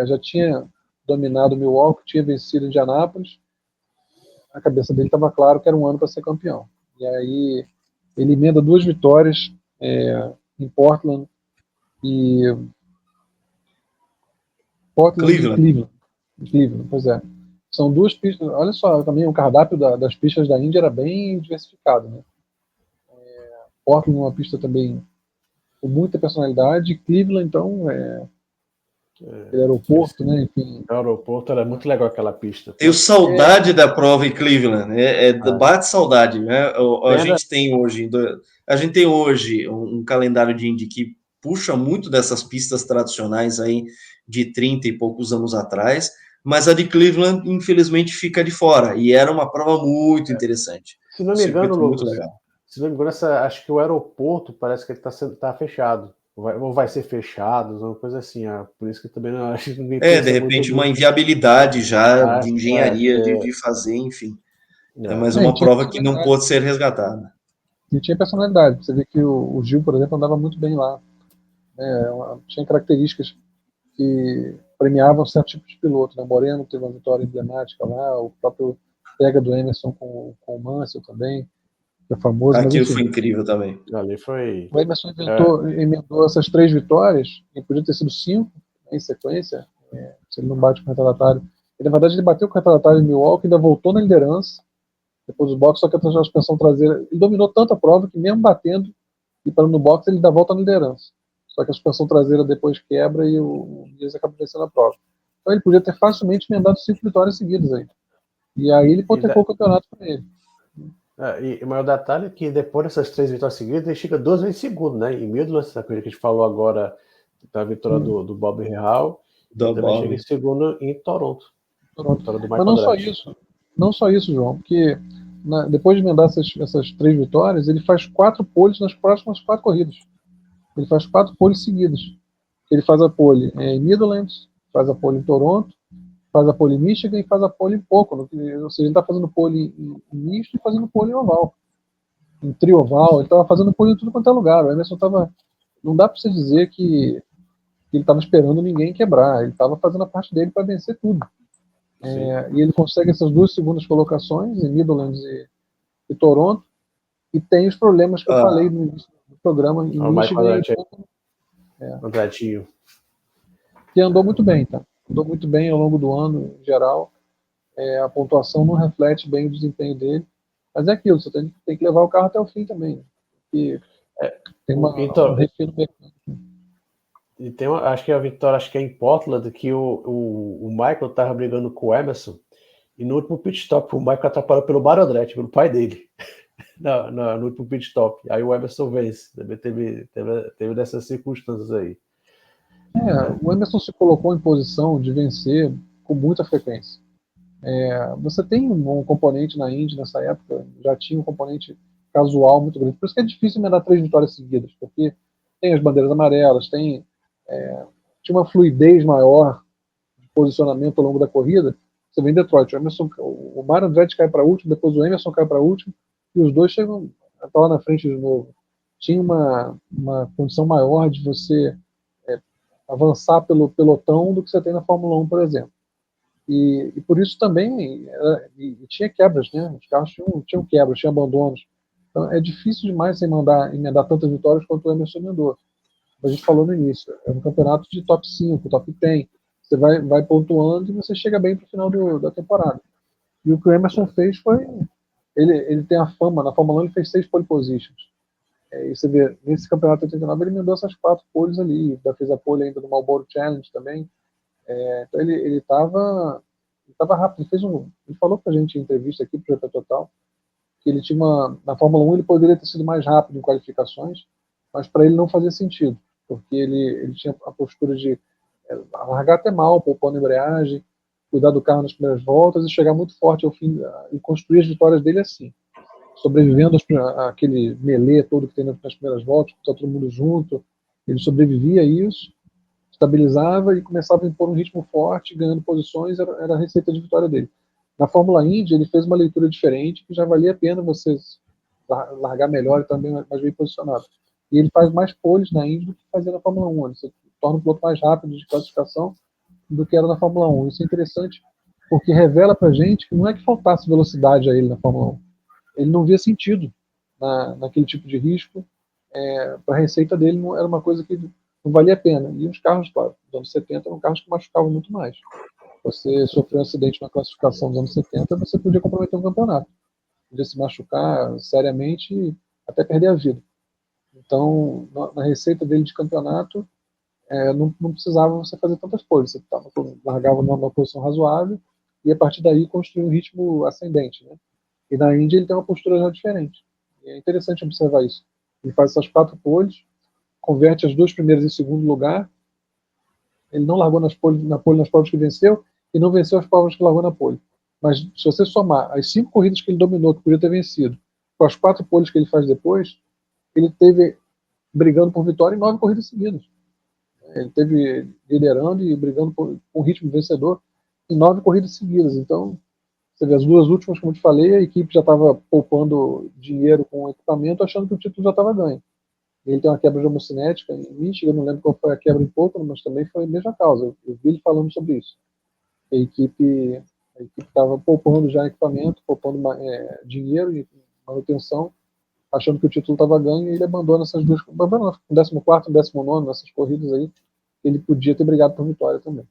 já tinha dominado Milwaukee, tinha vencido Indianápolis, a cabeça dele estava claro que era um ano para ser campeão. E aí ele emenda 2 vitórias em Portland e Cleveland, pois é. São 2 pistas, olha só, também o cardápio das pistas da Indy era bem diversificado, né? Portland é uma pista também com muita personalidade, Cleveland, então, aeroporto, né? Enfim. O aeroporto era muito legal aquela pista. Tenho saudade da prova em Cleveland, bate saudade, né? A gente tem hoje um calendário de Indy que puxa muito dessas pistas tradicionais aí de 30 e poucos anos atrás, mas a de Cleveland, infelizmente, fica de fora, e era uma prova muito interessante. Se não me engano, Lucas, se não me engano, acho que o aeroporto parece que ele tá fechado. Ou vai ser fechado, uma coisa assim. Por isso que também não acho que ninguém pensa de repente, uma inviabilidade já de engenharia de fazer, enfim. Mas uma prova que não pôde ser resgatada. E tinha personalidade. Você vê que o Gil, por exemplo, andava muito bem lá. Tinha características que premiavam certo tipo de piloto. Né? Moreno teve uma vitória emblemática lá, o próprio pega do Emerson com o Mansell também, que é famoso. Aquilo foi incrível também. Ali foi... O Emerson emendou essas 3 vitórias, e podia ter sido 5 em sequência, se ele não bate com o retardatário. Na verdade, ele bateu com o retardatário em Milwaukee, ainda voltou na liderança, depois do boxe, só que a suspensão traseira, ele dominou tanto a prova que mesmo batendo e parando no boxe, ele dá volta na liderança. Só que a suspensão traseira depois quebra e o Dias acaba vencendo a prova. Então ele podia ter facilmente emendado 5 vitórias seguidas aí. E aí ele hipotecou o campeonato para ele. E o maior detalhe é que depois dessas 3 vitórias seguidas, ele chega 2 vezes segundo, né? Em Midland, essa coisa que a gente falou agora da vitória do Bob Hall, e também chega em segundo em Toronto. Mas não só isso, João, porque depois de emendar essas 3 vitórias, ele faz 4 poles nas próximas 4 corridas. Ele faz 4 poles seguidas. Ele faz a pole em Midlands, faz a pole em Toronto, faz a pole em Michigan e faz a pole em Pocono. Ou seja, ele está fazendo pole em misto e fazendo pole em oval. Em trioval, ele estava fazendo pole em tudo quanto é lugar. O Emerson estava... Não dá para você dizer que ele estava esperando ninguém quebrar. Ele estava fazendo a parte dele para vencer tudo. E ele consegue essas 2 segundas colocações, em Midlands e Toronto. E tem os problemas que eu falei no início do programa, em Michigan, que andou muito bem, tá? Andou muito bem ao longo do ano, em geral. A pontuação não reflete bem o desempenho dele, mas é aquilo, você tem que levar o carro até o fim também. E tem um refino mecânico. E tem acho que a vitória, acho que é em Portland, que o Michael estava brigando com o Emerson, e no último pit stop o Michael atrapalhou pelo Barodretti, pelo pai dele, no último pit stop. Aí o Emerson vence. Teve dessas circunstâncias aí. O Emerson se colocou em posição de vencer com muita frequência. Você tem um componente na Indy nessa época, já tinha um componente casual muito grande. Por isso que é difícil emendar 3 vitórias seguidas, porque tem as bandeiras amarelas, tinha uma fluidez maior de posicionamento ao longo da corrida. Você vê em Detroit, o Mario Andretti cai para último, depois o Emerson cai para último, e os dois chegam lá na frente de novo. Tinha uma condição maior de você avançar pelo pelotão do que você tem na Fórmula 1, por exemplo. E por isso também tinha quebras, né? Os carros tinham quebras, tinha abandonos. Então é difícil demais você emendar tantas vitórias quanto o Emerson emendou. A gente falou no início, é um campeonato de top 5, top 10. Você vai pontuando e você chega bem para o final da temporada. E o que o Emerson fez foi... Ele tem a fama, na Fórmula 1 ele fez 6 pole positions. E você vê, nesse campeonato de 89 ele emendou essas 4 poles ali, fez a pole ainda no Marlboro Challenge também. Então ele estava rápido. Ele falou pra gente em entrevista aqui pro GP Total que ele tinha na Fórmula 1 ele poderia ter sido mais rápido em qualificações, mas para ele não fazia sentido, porque ele tinha a postura de largar até mal, poupando a embreagem, cuidar do carro nas primeiras voltas e chegar muito forte ao fim e construir as vitórias dele assim, sobrevivendo àquele melee todo que tem nas primeiras voltas, tá todo mundo junto. Ele sobrevivia a isso, estabilizava e começava a impor um ritmo forte, ganhando posições, era a receita de vitória dele. Na Fórmula Indy, ele fez uma leitura diferente, que já valia a pena você largar melhor e também mais bem posicionado. E ele faz mais poles na Indy do que fazia na Fórmula 1. Ele se torna um piloto mais rápido de classificação do que era na Fórmula 1. Isso é interessante, porque revela pra gente que não é que faltasse velocidade a ele na Fórmula 1. Ele não via sentido naquele tipo de risco. Para a receita dele não era uma coisa que não valia a pena. E os carros, claro, dos anos 70 eram carros que machucavam muito mais. Você sofreu um acidente na classificação dos anos 70, você podia comprometer um campeonato. Podia se machucar seriamente e até perder a vida. Então, na receita dele de campeonato, não precisava você fazer tantas coisas. Você largava numa posição razoável e a partir daí construir um ritmo ascendente, né? E na Indy ele tem uma postura já diferente. E é interessante observar isso. Ele faz essas 4 poles, converte as 2 primeiras em segundo lugar. Ele não largou na pole nas provas que venceu e não venceu as provas que largou na pole. Mas se você somar as 5 corridas que ele dominou, que podia ter vencido, com as 4 poles que ele faz depois, ele teve brigando por vitória em 9 corridas seguidas. Ele teve liderando e brigando com um ritmo vencedor em 9 corridas seguidas. Então, você vê as 2 últimas, como eu te falei, a equipe já estava poupando dinheiro com o equipamento, achando que o título já estava ganho. Ele tem uma quebra de homocinética em Michigan, não lembro qual foi a quebra em Pocono, mas também foi a mesma causa. Eu vi ele falando sobre isso. A equipe estava poupando já equipamento, poupando dinheiro e manutenção, achando que o título estava ganho, e ele abandona essas 2, abandona no 14º, 19º, nessas corridas aí, ele podia ter brigado por vitória também.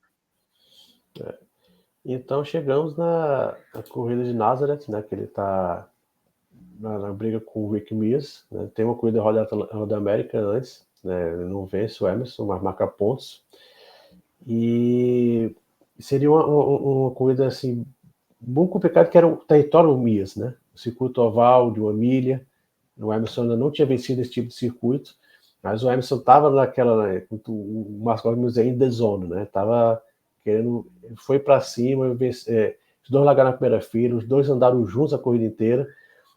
Então chegamos na corrida de Nazareth, né, que ele está na briga com o Rick Mears, né, tem uma corrida Roda América antes, né, ele não vence o Emerson, mas marca pontos, e seria uma corrida assim, muito complicada, que era o território Mears, né, o circuito oval de 1 milha. O Emerson ainda não tinha vencido esse tipo de circuito, mas o Emerson estava naquela, né, o Marcos Gomes in the zone, né, estava querendo, foi para cima, os 2 largaram na primeira fila, os 2 andaram juntos a corrida inteira,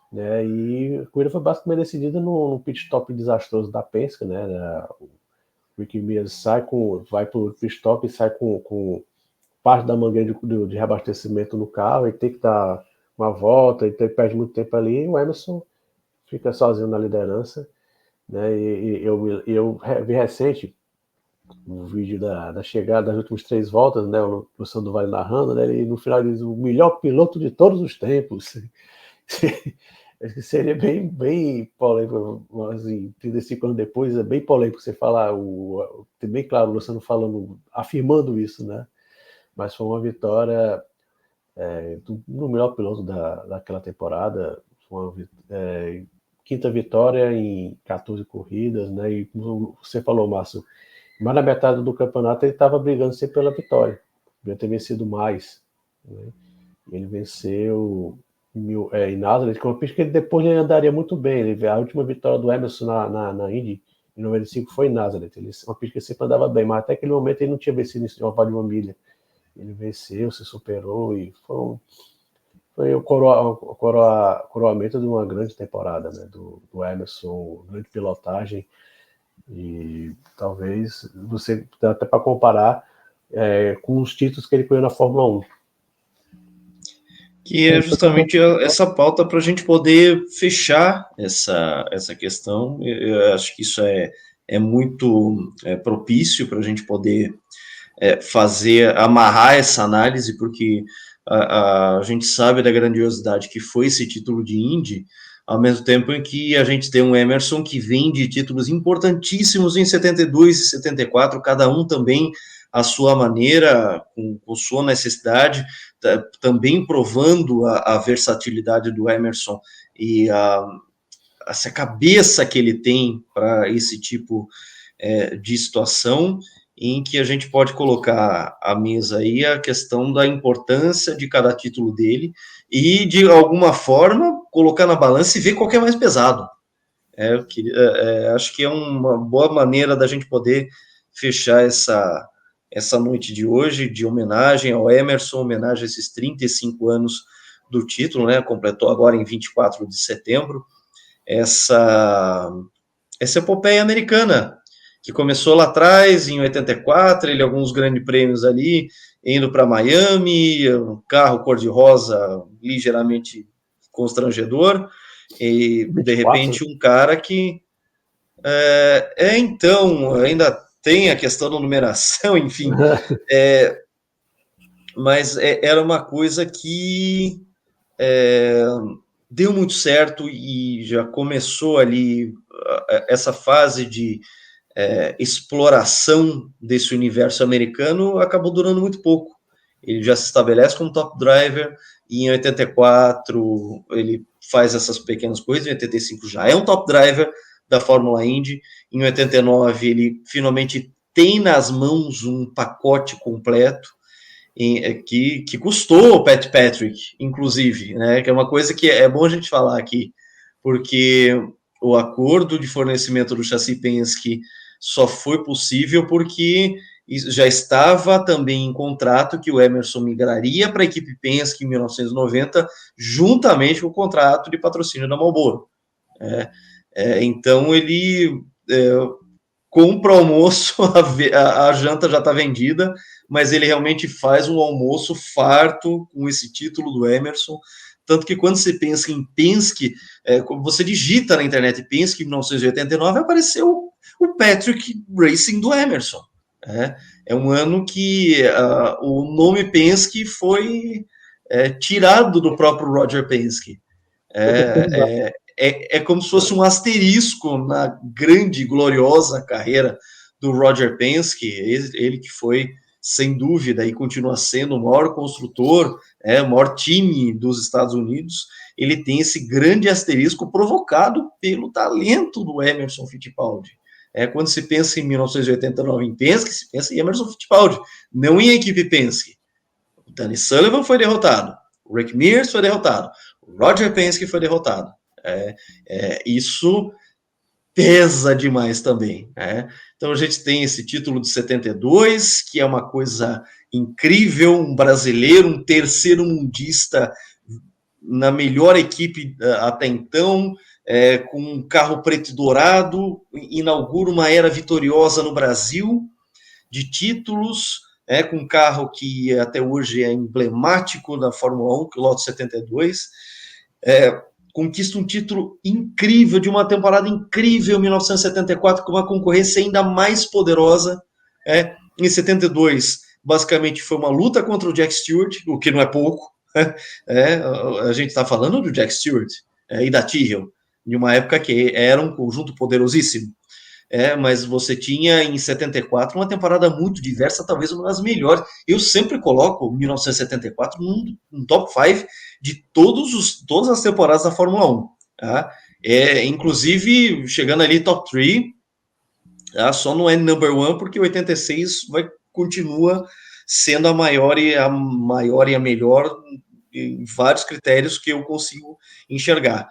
né, e a corrida foi basicamente decidida num pit stop desastroso da Penske, né, o Rick Mears vai para o pit stop e sai com parte da mangueira de reabastecimento no carro, e tem que dar uma volta, e perde muito tempo ali, e o Emerson fica sozinho na liderança, né, e eu vi recente um vídeo da chegada das últimas 3 voltas, né, o Luciano do Vale narrando, né, e no final ele diz: o melhor piloto de todos os tempos. Acho que seria bem polêmico, assim, 35 anos depois, é bem polêmico você falar, tem bem claro o Luciano falando, afirmando isso, né? Mas foi uma vitória no melhor piloto daquela temporada, quinta vitória em 14 corridas, né? E como você falou, Márcio, mais na metade do campeonato ele estava brigando sempre pela vitória, podia ter vencido mais, né? Ele venceu em Nazareth, que é uma pista que ele depois ele andaria muito bem. A última vitória do Emerson na Indy, em 95, foi em Nazareth. Uma pista que ele sempre andava bem, mas até aquele momento ele não tinha vencido em Oval de uma milha. Ele venceu, se superou e foi o coroamento de uma grande temporada, né, do Emerson, grande pilotagem. E talvez você até para comparar com os títulos que ele ganhou na Fórmula 1. Que é justamente essa pauta para a gente poder fechar essa questão. Eu acho que isso é muito propício para a gente poder amarrar essa análise, porque a gente sabe da grandiosidade que foi esse título de Indy, ao mesmo tempo em que a gente tem um Emerson que vem de títulos importantíssimos em 72 e 74, cada um também à sua maneira, com sua necessidade, também provando a versatilidade do Emerson e essa cabeça que ele tem para esse tipo de situação, em que a gente pode colocar à mesa aí a questão da importância de cada título dele e, de alguma forma, colocar na balança e ver qual que é mais pesado. Acho que é uma boa maneira da gente poder fechar essa noite de hoje, de homenagem ao Emerson, homenagem a esses 35 anos do título, né? Completou agora em 24 de setembro, essa epopeia americana, que começou lá atrás, em 84, ele alguns grandes prêmios ali, indo para Miami, um carro cor-de-rosa ligeiramente constrangedor, e 24. De repente um cara que então, ainda tem a questão da numeração, enfim, mas era uma coisa que deu muito certo e já começou ali essa fase de exploração desse universo americano, acabou durando muito pouco. Ele já se estabelece como top driver, e em 84 ele faz essas pequenas coisas, em 85 já é um top driver da Fórmula Indy, em 89 ele finalmente tem nas mãos um pacote completo, que custou o Pat Patrick, inclusive, né, que é uma coisa que é bom a gente falar aqui, porque o acordo de fornecimento do chassi Penske só foi possível porque já estava também em contrato que o Emerson migraria para a equipe Penske em 1990, juntamente com o contrato de patrocínio da Marlboro. Então ele compra o almoço, a janta já está vendida, mas ele realmente faz um almoço farto com esse título do Emerson, tanto que quando você pensa em Penske, você digita na internet Penske 1989, apareceu o Patrick Racing do Emerson. É um ano que o nome Penske foi tirado do próprio Roger Penske. É como se fosse um asterisco na grande, gloriosa carreira do Roger Penske, ele que foi, sem dúvida, e continua sendo o maior construtor, o maior time dos Estados Unidos. Ele tem esse grande asterisco provocado pelo talento do Emerson Fittipaldi. Quando se pensa em 1989 em Penske, se pensa em Emerson Fittipaldi, não em equipe Penske. O Danny Sullivan foi derrotado, o Rick Mears foi derrotado, o Roger Penske foi derrotado. Isso pesa demais também. Então a gente tem esse título de 72, que é uma coisa incrível, um brasileiro, um terceiro mundista na melhor equipe até então, com um carro preto e dourado, inaugura uma era vitoriosa no Brasil, de títulos, com um carro que até hoje é emblemático da Fórmula 1, que é o Lotus 72, conquista um título incrível, de uma temporada incrível em 1974, com uma concorrência ainda mais poderosa. Em 72, basicamente foi uma luta contra o Jack Stewart, o que não é pouco. A gente está falando do Jack Stewart, e da Tyrrell, de uma época que era um conjunto poderosíssimo. Mas você tinha em 74 uma temporada muito diversa, talvez uma das melhores. Eu sempre coloco 1974 num top 5 de todas as temporadas da Fórmula 1. Tá? Inclusive, chegando ali top 3, só não é number 1 porque 86 continua sendo a maior e a melhor em vários critérios que eu consigo enxergar.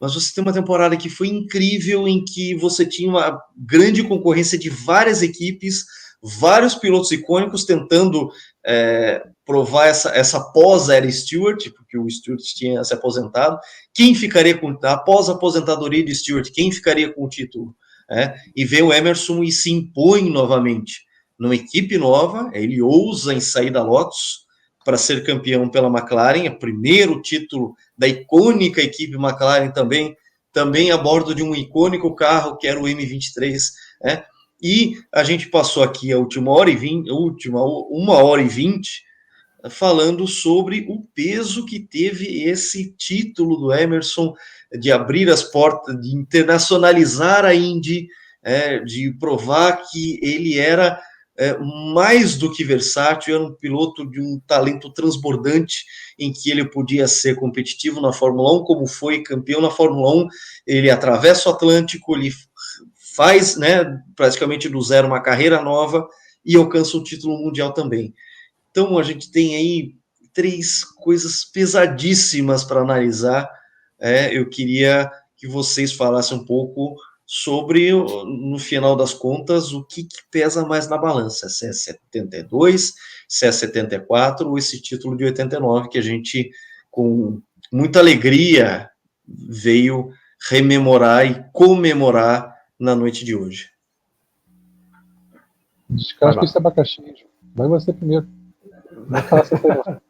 Mas você tem uma temporada que foi incrível, em que você tinha uma grande concorrência de várias equipes, vários pilotos icônicos tentando provar essa pós-era Stewart, porque o Stewart tinha se aposentado. Quem ficaria após a aposentadoria de Stewart, quem ficaria com o título? E vem o Emerson e se impõe novamente numa equipe nova. Ele ousa em sair da Lotus para ser campeão pela McLaren, é o primeiro título da icônica equipe McLaren também a bordo de um icônico carro que era o M23, E a gente passou aqui a última hora e 20, uma hora e 20, falando sobre o peso que teve esse título do Emerson, de abrir as portas, de internacionalizar a Indy, de provar que ele era mais do que versátil, era um piloto de um talento transbordante, em que ele podia ser competitivo na Fórmula 1, como foi campeão na Fórmula 1, ele atravessa o Atlântico, ele faz, praticamente do zero uma carreira nova e alcança o título mundial também. Então a gente tem aí 3 coisas pesadíssimas para analisar. Eu queria que vocês falassem um pouco sobre, no final das contas, o que pesa mais na balança, se é 72, se é 74, ou esse título de 89, que a gente, com muita alegria, veio rememorar e comemorar na noite de hoje. Descasca esse abacaxi. Vai você primeiro. Não faça essa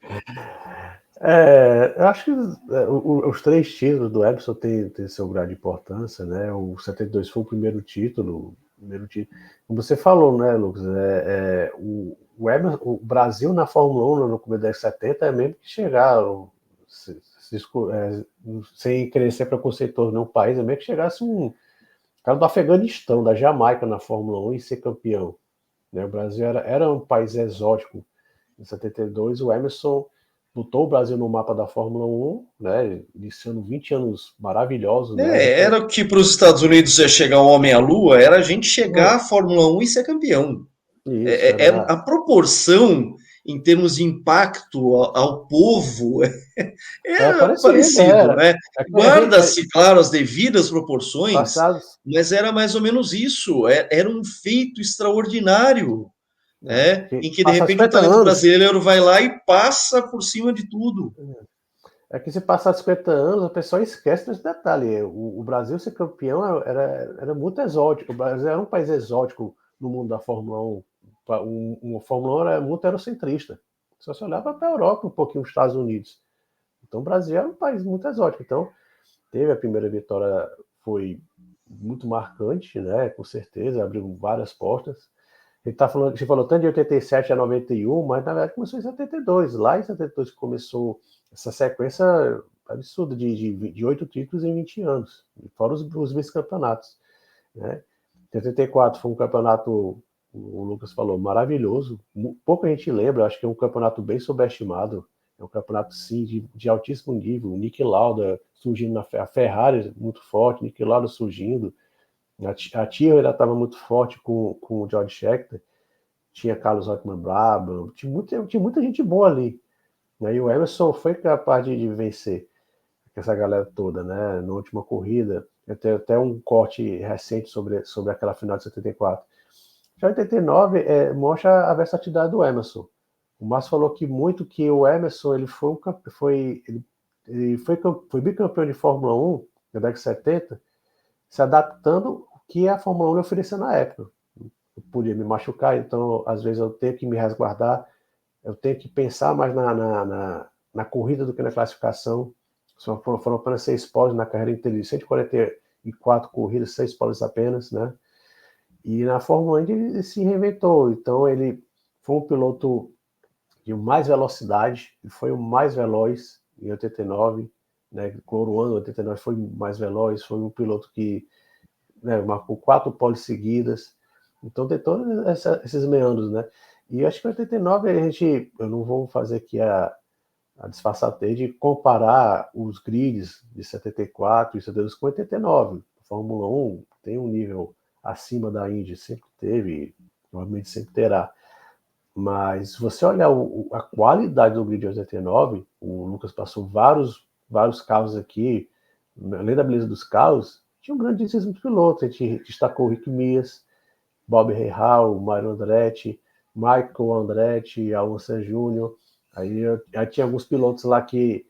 eu acho que os 3 títulos do Emerson têm seu grau de importância, né? O 72 foi o primeiro título. Como você falou, né, Lucas? O Brasil na Fórmula 1 no começo da década de 70 é mesmo que chegar, sem querer ser preconceituoso nenhum país, é mesmo que chegasse um cara do Afeganistão, da Jamaica na Fórmula 1 e ser campeão. Né? O Brasil era um país exótico. Em 72, o Emerson botou o Brasil no mapa da Fórmula 1, né, iniciando 20 anos maravilhosos. Né? Era que para os Estados Unidos ia chegar um homem à Lua, era a gente chegar à Fórmula 1 e ser campeão. Isso, a proporção, em termos de impacto ao povo, era parecido, né? Guarda-se, claro, as devidas proporções, mas era mais ou menos isso. Era um feito extraordinário. Em que de repente o talento brasileiro vai lá e passa por cima de tudo. É que se passar 50 anos, a pessoa esquece desse detalhe. O Brasil ser campeão era muito exótico. O Brasil era um país exótico no mundo da Fórmula 1. Uma Fórmula 1 era muito eurocentrista. Só se olhava para a Europa, um pouquinho os Estados Unidos. Então o Brasil era um país muito exótico. Então teve a primeira vitória, foi muito marcante, né? Com certeza, abriu várias portas. Você falou tanto de 87 a 91, mas na verdade começou em 72. Lá em 72 começou essa sequência absurda de 8 títulos em 20 anos, fora os vice-campeonatos. Né? 74 foi um campeonato, o Lucas falou, maravilhoso. Pouca gente lembra, acho que é um campeonato bem subestimado. É um campeonato, sim, de altíssimo nível. O Niki Lauda surgindo, a Ferrari muito forte, Niki Lauda surgindo. A Tyrrell ainda estava muito forte com o George Scheckter, tinha Carlos Reutemann Brabham, tinha muita gente boa ali. Né? E o Emerson foi capaz de vencer essa galera toda, né? Na última corrida. Eu tenho até um corte recente sobre aquela final de 74. Já 89 mostra a versatilidade do Emerson. O Márcio falou que o Emerson ele foi bicampeão de Fórmula 1 na década de 70, se adaptando ao que a Fórmula 1 lhe oferecia na época. Eu podia me machucar, então às vezes eu tenho que me resguardar, eu tenho que pensar mais na corrida do que na classificação. Foram apenas 6 pódios na carreira inteira, 144 corridas, 6 pódios apenas, né? E na Fórmula 1 ele se reinventou, então ele foi um piloto de mais velocidade, ele foi o mais veloz em 89, né? Coroando, 89 foi mais veloz, foi um piloto que, né, marcou 4 poles seguidas. Então tem todos esses meandros, né? E acho que 89 eu não vou fazer aqui a disfarçatez de comparar os grids de 74 e 72 com 89. A Fórmula 1 tem um nível acima da Indy, sempre teve, provavelmente sempre terá. Mas se você olhar a qualidade do grid de 89, o Lucas passou vários carros aqui, além da beleza dos carros, tinha um grandíssimos pilotos. A gente destacou o Rick Mies, Bob Rahal, Mario Andretti, Michael Andretti, Alonso Júnior. Aí tinha alguns pilotos lá que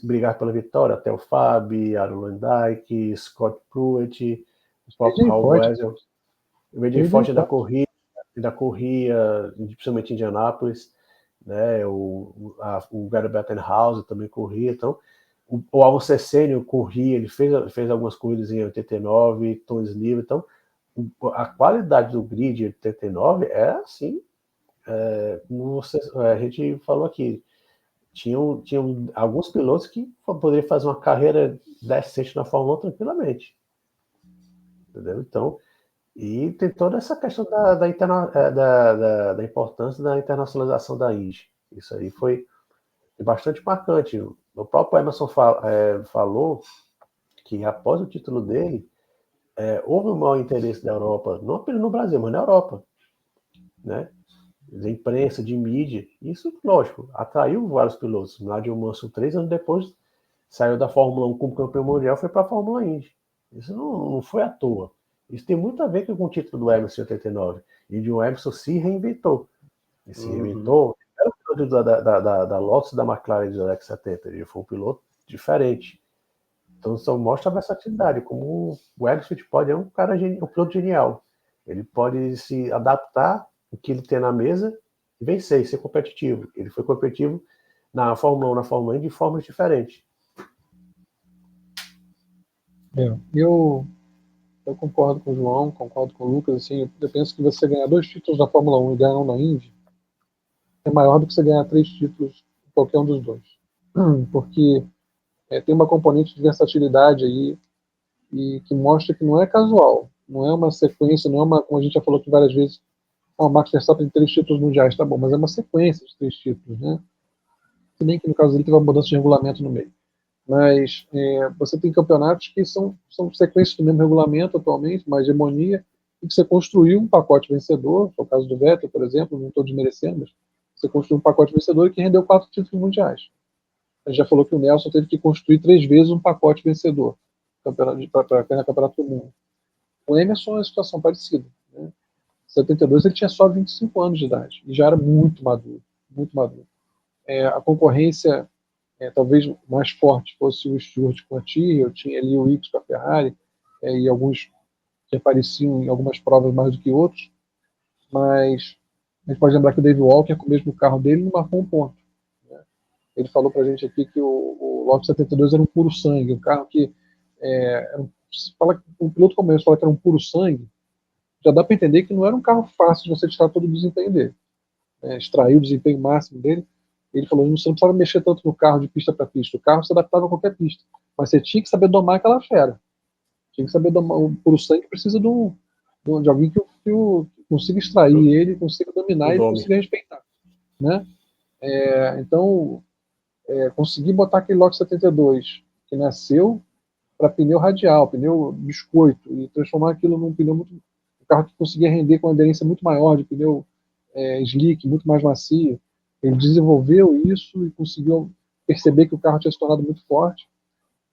brigaram pela vitória, até o Fabi, Aaron Lundijk, Scott Pruitt, o próprio Raul Wesel. O Vede Forte ainda corria, principalmente em Indianápolis, né? O Gary Bettenhausen também corria. Então, o Alonso Sênior corria, ele fez algumas corridas em 89, Tom Sliver. Então, a qualidade do grid de 89 é assim, como a gente falou aqui, tinham alguns pilotos que poderiam fazer uma carreira decente na Fórmula 1 tranquilamente, entendeu? Então, e tem toda essa questão da importância da internacionalização da Indy. Isso aí foi bastante marcante. O próprio Emerson falou que após o título dele, houve um maior interesse da Europa, não apenas no Brasil, mas na Europa, né? De imprensa, de mídia. Isso, lógico, atraiu vários pilotos. Nigel Mansell, 3 anos depois, saiu da Fórmula 1 como campeão mundial, foi para a Fórmula Indy. Isso não foi à toa. Isso tem muito a ver com o título do Emerson em 89. E o Emerson se reinventou. Ele se reinventou. Era o piloto da Lotus e da McLaren de 70. Ele foi um piloto diferente. Então só mostra a versatilidade, como o Emerson Fittipaldi é um piloto genial. Ele pode se adaptar o que ele tem na mesa e vencer, e ser competitivo. Ele foi competitivo na Fórmula 1, na Fórmula 1 de formas diferentes. Eu concordo com o João, concordo com o Lucas. Assim, eu penso que você ganhar 2 títulos da Fórmula 1 e ganhar um na Indy é maior do que você ganhar 3 títulos em qualquer um dos dois. Porque tem uma componente de versatilidade aí e que mostra que não é casual, não é uma sequência, não é uma, como a gente já falou aqui várias vezes, o Max Verstappen tem 3 títulos mundiais, tá bom, mas é uma sequência de 3 títulos, né? Se bem que no caso dele teve uma mudança de regulamento no meio. Mas você tem campeonatos que são sequências do mesmo regulamento atualmente, uma hegemonia, e que você construiu um pacote vencedor, foi o caso do Vettel, por exemplo, não estou desmerecendo, mas você construiu um pacote vencedor que rendeu 4 títulos mundiais. A gente já falou que o Nelson teve que construir 3 vezes um pacote vencedor para ganhar Campeonato do Mundo. O Emerson é uma situação parecida. Né? Em 72 ele tinha só 25 anos de idade e já era muito maduro, muito maduro. A concorrência talvez mais forte fosse o Stewart com a Tyrrell, tinha ali o X com a Ferrari e alguns que apareciam em algumas provas mais do que outros, mas a gente pode lembrar que o Dave Walker, com o mesmo carro dele, não marcou um ponto. Né? Ele falou pra gente aqui que o Lotus 72 era um puro sangue, um carro que um piloto como esse fala que era um puro sangue, já dá para entender que não era um carro fácil de você tirar todo o desempenho dele. Extrair o desempenho máximo dele. Ele falou, você não precisava mexer tanto no carro de pista para pista, o carro se adaptava a qualquer pista, mas você tinha que saber domar aquela fera. Tinha que saber domar. O puro sangue precisa de alguém que consiga extrair ele, consiga dominar e consiga respeitar. Né? Então, conseguir botar aquele Lotus 72 que nasceu para pneu radial, pneu biscoito, e transformar aquilo num pneu um carro que conseguia render com uma aderência muito maior, de pneu slick, muito mais macio. Ele desenvolveu isso e conseguiu perceber que o carro tinha se tornado muito forte.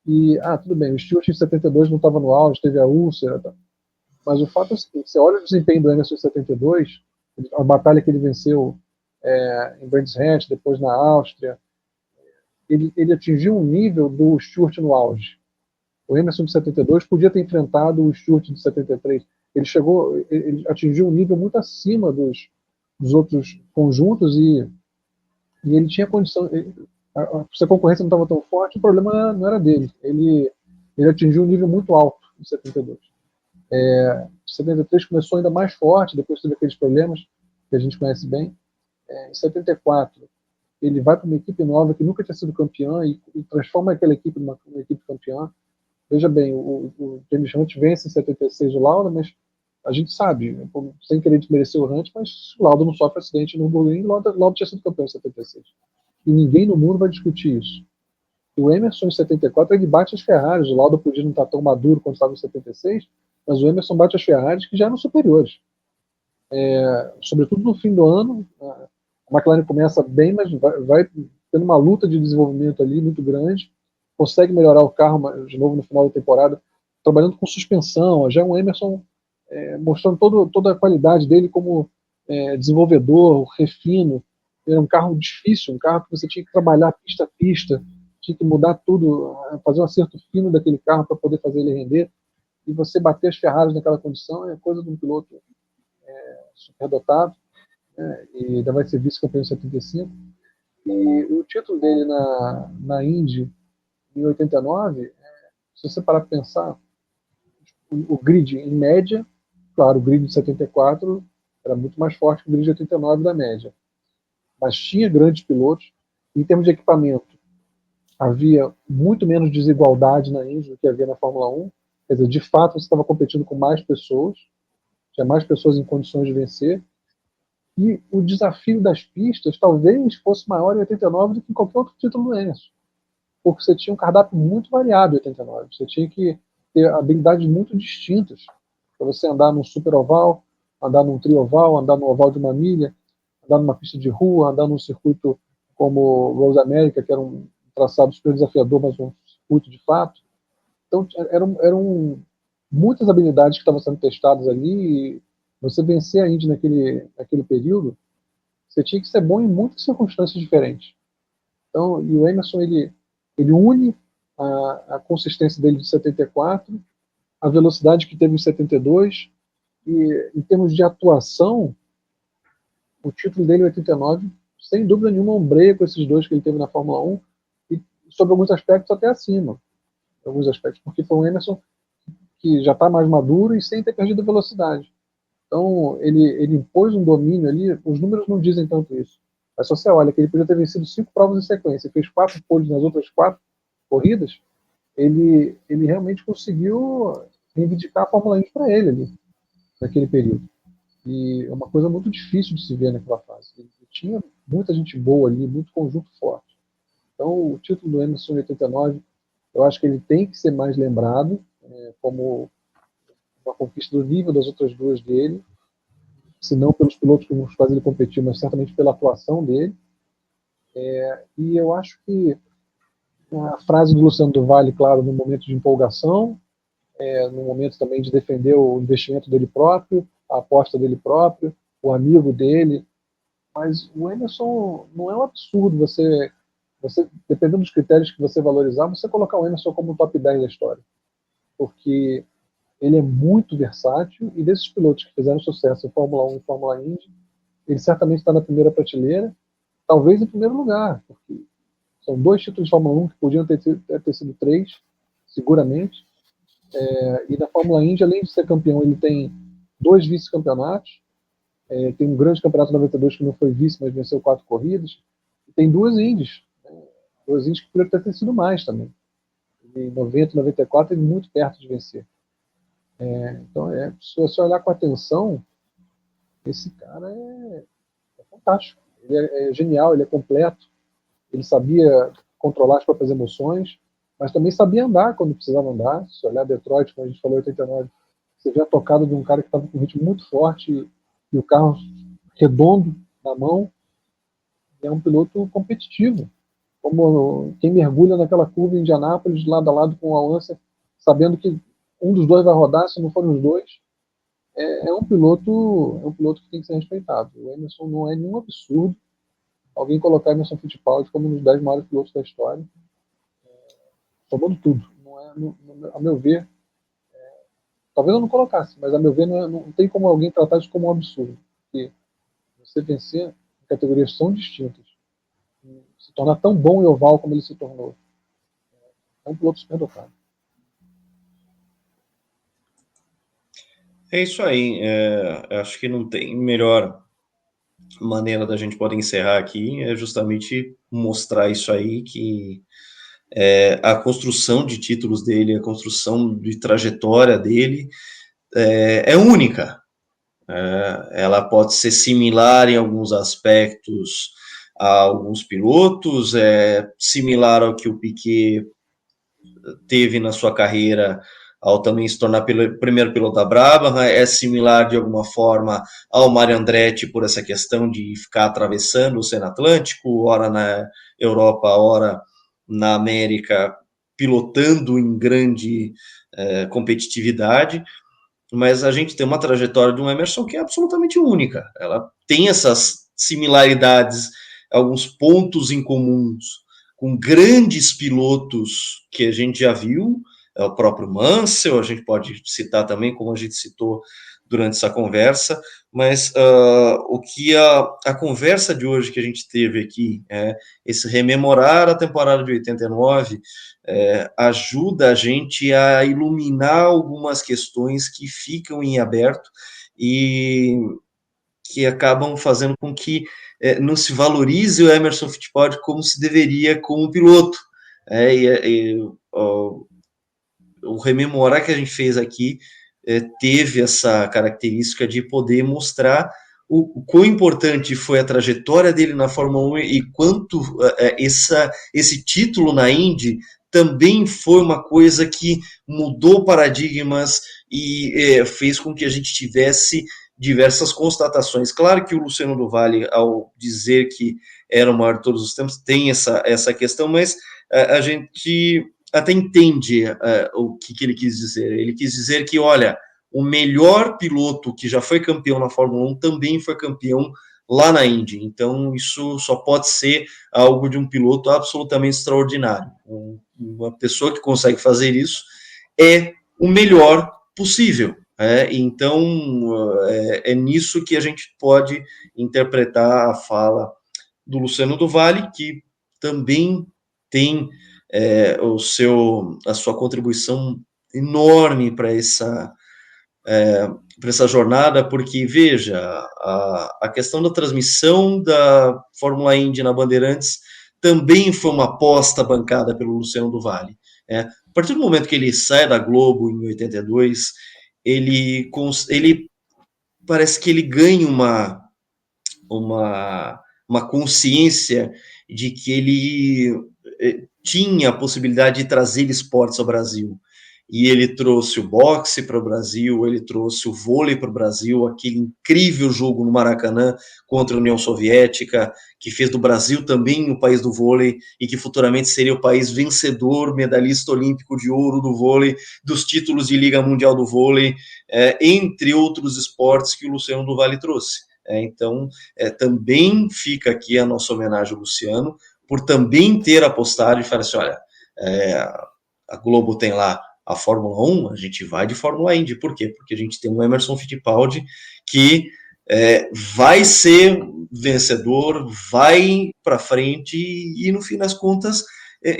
E, tudo bem, o Stewart em 72 não estava no auge, teve a úlcera, tá? Mas o fato é o seguinte, você olha o desempenho do Emerson em 72, a batalha que ele venceu em Brands Hatch, depois na Áustria, ele atingiu um nível do Stewart no auge. O Emerson de 72 podia ter enfrentado o Stewart de 73. Ele atingiu um nível muito acima dos outros conjuntos e ele tinha condição. Se a concorrência não estava tão forte, o problema não era dele. Ele atingiu um nível muito alto em 72. 73 começou ainda mais forte, depois teve aqueles problemas que a gente conhece bem. Em 74, ele vai para uma equipe nova que nunca tinha sido campeã e transforma aquela equipe numa equipe campeã. Veja bem, o James Hunt vence em 76 o Lauda, mas a gente sabe, sem querer desmerecer o Hunt, mas o Lauda não sofre acidente no Nürburgring, o Lauda tinha sido campeão em 76. E ninguém no mundo vai discutir isso. E o Emerson em 74 ele bate as Ferraris, o Lauda podia não estar tão maduro quando estava em 76, mas o Emerson bate as Ferraris que já eram superiores. Sobretudo no fim do ano, a McLaren começa bem, mas vai tendo uma luta de desenvolvimento ali muito grande, consegue melhorar o carro de novo no final da temporada, trabalhando com suspensão, já um Emerson mostrando toda a qualidade dele como desenvolvedor, refino. Era um carro difícil, um carro que você tinha que trabalhar pista a pista, tinha que mudar tudo, fazer um acerto fino daquele carro para poder fazer ele render, e você bater as Ferraris naquela condição é coisa de um piloto superdotado, né, e ainda vai ser vice-campeão em 75. E o título dele na Indy em 89, se você parar para pensar, o grid em média, claro, o grid de 74 era muito mais forte que o grid de 89 da média, mas tinha grandes pilotos. Em termos de equipamento, havia muito menos desigualdade na Indy do que havia na Fórmula 1. Quer dizer, de fato, você estava competindo com mais pessoas, tinha mais pessoas em condições de vencer, e o desafio das pistas talvez fosse maior em 89 do que em qualquer outro título do Emerson, porque você tinha um cardápio muito variado em 89, você tinha que ter habilidades muito distintas para você andar num super oval, andar num tri-oval, andar no oval de uma milha, andar numa pista de rua, andar num circuito como Road America, que era um traçado super desafiador, mas um circuito de fato. Então, eram muitas habilidades que estavam sendo testadas ali, e você vencer a Indy naquele período, você tinha que ser bom em muitas circunstâncias diferentes. Então, e o Emerson, ele une a consistência dele de 74, a velocidade que teve em 72, e em termos de atuação, o título dele em 89, sem dúvida nenhuma, ombreia com esses dois que ele teve na Fórmula 1, e sobre alguns aspectos até acima, alguns aspectos, porque foi o Emerson que já está mais maduro e sem ter perdido velocidade. Então, ele impôs um domínio ali, os números não dizem tanto isso. Mas se você olha que ele podia ter vencido 5 provas em sequência, e fez 4 poles nas outras 4 corridas, ele realmente conseguiu reivindicar a Fórmula 1 para ele ali, naquele período. E é uma coisa muito difícil de se ver naquela fase. Ele tinha muita gente boa ali, muito conjunto forte. Então, o título do Emerson em 89, eu acho que ele tem que ser mais lembrado como uma conquista do nível das outras duas dele, se não pelos pilotos que nos fazem ele competir, mas certamente pela atuação dele. E eu acho que a frase do Luciano do Vale, claro, no momento de empolgação, no momento também de defender o investimento dele próprio, a aposta dele próprio, o amigo dele, mas o Emerson não é um absurdo você, dependendo dos critérios que você valorizar, você colocar o Emerson como o top 10 da história, porque ele é muito versátil, e desses pilotos que fizeram sucesso em Fórmula 1 e Fórmula Indy, ele certamente está na primeira prateleira, talvez em primeiro lugar, porque são 2 títulos de Fórmula 1 que podiam ter sido 3, seguramente. E na Fórmula Indy, além de ser campeão, ele tem 2 vice-campeonatos, tem um grande campeonato 92 que não foi vice, mas venceu 4 corridas, e tem 2 Indies, 2 Indies que poderiam ter sido mais também. Em 90 e 94, ele muito perto de vencer. Então, se você olhar com atenção, esse cara é fantástico. Ele é genial, ele é completo, ele sabia controlar as próprias emoções, mas também sabia andar quando precisava andar. Se olhar Detroit, como a gente falou em 89, você vê a tocada de um cara que estava com um ritmo muito forte e o carro redondo na mão. É um piloto competitivo, como quem mergulha naquela curva em Indianápolis, lado a lado com o Al-Unser, sabendo que um dos dois vai rodar, se não forem os dois. É um piloto que tem que ser respeitado. O Emerson não é nenhum absurdo alguém colocar Emerson Fittipaldi como um dos 10 maiores pilotos da história, tomando tudo. A meu ver, talvez eu não colocasse, mas a meu ver não tem como alguém tratar isso como um absurdo, porque você vencer em categorias tão distintas, se tornar tão bom em oval como ele se tornou, é um piloto superdotado. É isso aí. Acho que não tem melhor maneira da gente poder encerrar aqui é justamente mostrar isso aí, que a construção de títulos dele, a construção de trajetória dele é única. Ela pode ser similar em alguns aspectos a alguns pilotos, similar ao que o Piquet teve na sua carreira ao também se tornar primeiro piloto da Brabham, é similar de alguma forma ao Mário Andretti por essa questão de ficar atravessando o Oceano Atlântico, ora na Europa, ora na América, pilotando em grande competitividade, mas a gente tem uma trajetória de um Emerson que é absolutamente única. Ela tem essas similaridades, alguns pontos em comuns com grandes pilotos que a gente já viu, o próprio Mansell, a gente pode citar também, como a gente citou durante essa conversa, mas o que a conversa de hoje que a gente teve aqui, esse rememorar a temporada de 89, ajuda a gente a iluminar algumas questões que ficam em aberto e que acabam fazendo com que não se valorize o Emerson Fittipaldi como se deveria como piloto. O rememorar que a gente fez aqui teve essa característica de poder mostrar o quão importante foi a trajetória dele na Fórmula 1 e quanto esse título na Indy também foi uma coisa que mudou paradigmas e fez com que a gente tivesse diversas constatações. Claro que o Luciano do Vale, ao dizer que era o maior de todos os tempos, tem essa questão, mas a gente até entende o que ele quis dizer. Ele quis dizer que, olha, o melhor piloto que já foi campeão na Fórmula 1 também foi campeão lá na Indy. Então, isso só pode ser algo de um piloto absolutamente extraordinário. Uma pessoa que consegue fazer isso é o melhor possível. Então, é nisso que a gente pode interpretar a fala do Luciano do Vale, que também tem a sua contribuição enorme para essa jornada, porque, veja, a questão da transmissão da Fórmula Indy na Bandeirantes também foi uma aposta bancada pelo Luciano do Vale. A partir do momento que ele sai da Globo, em 82, ele parece que ele ganha uma consciência de que ele tinha a possibilidade de trazer esportes ao Brasil. E ele trouxe o boxe para o Brasil, ele trouxe o vôlei para o Brasil, aquele incrível jogo no Maracanã contra a União Soviética, que fez do Brasil também o país do vôlei e que futuramente seria o país vencedor, medalhista olímpico de ouro do vôlei, dos títulos de Liga Mundial do Vôlei, entre outros esportes que o Luciano do Vale trouxe. Então, também fica aqui a nossa homenagem ao Luciano, por também ter apostado e falar assim, olha, a Globo tem lá a Fórmula 1, a gente vai de Fórmula Indy. Por quê? Porque a gente tem um Emerson Fittipaldi que vai ser vencedor, vai para frente e, no fim das contas,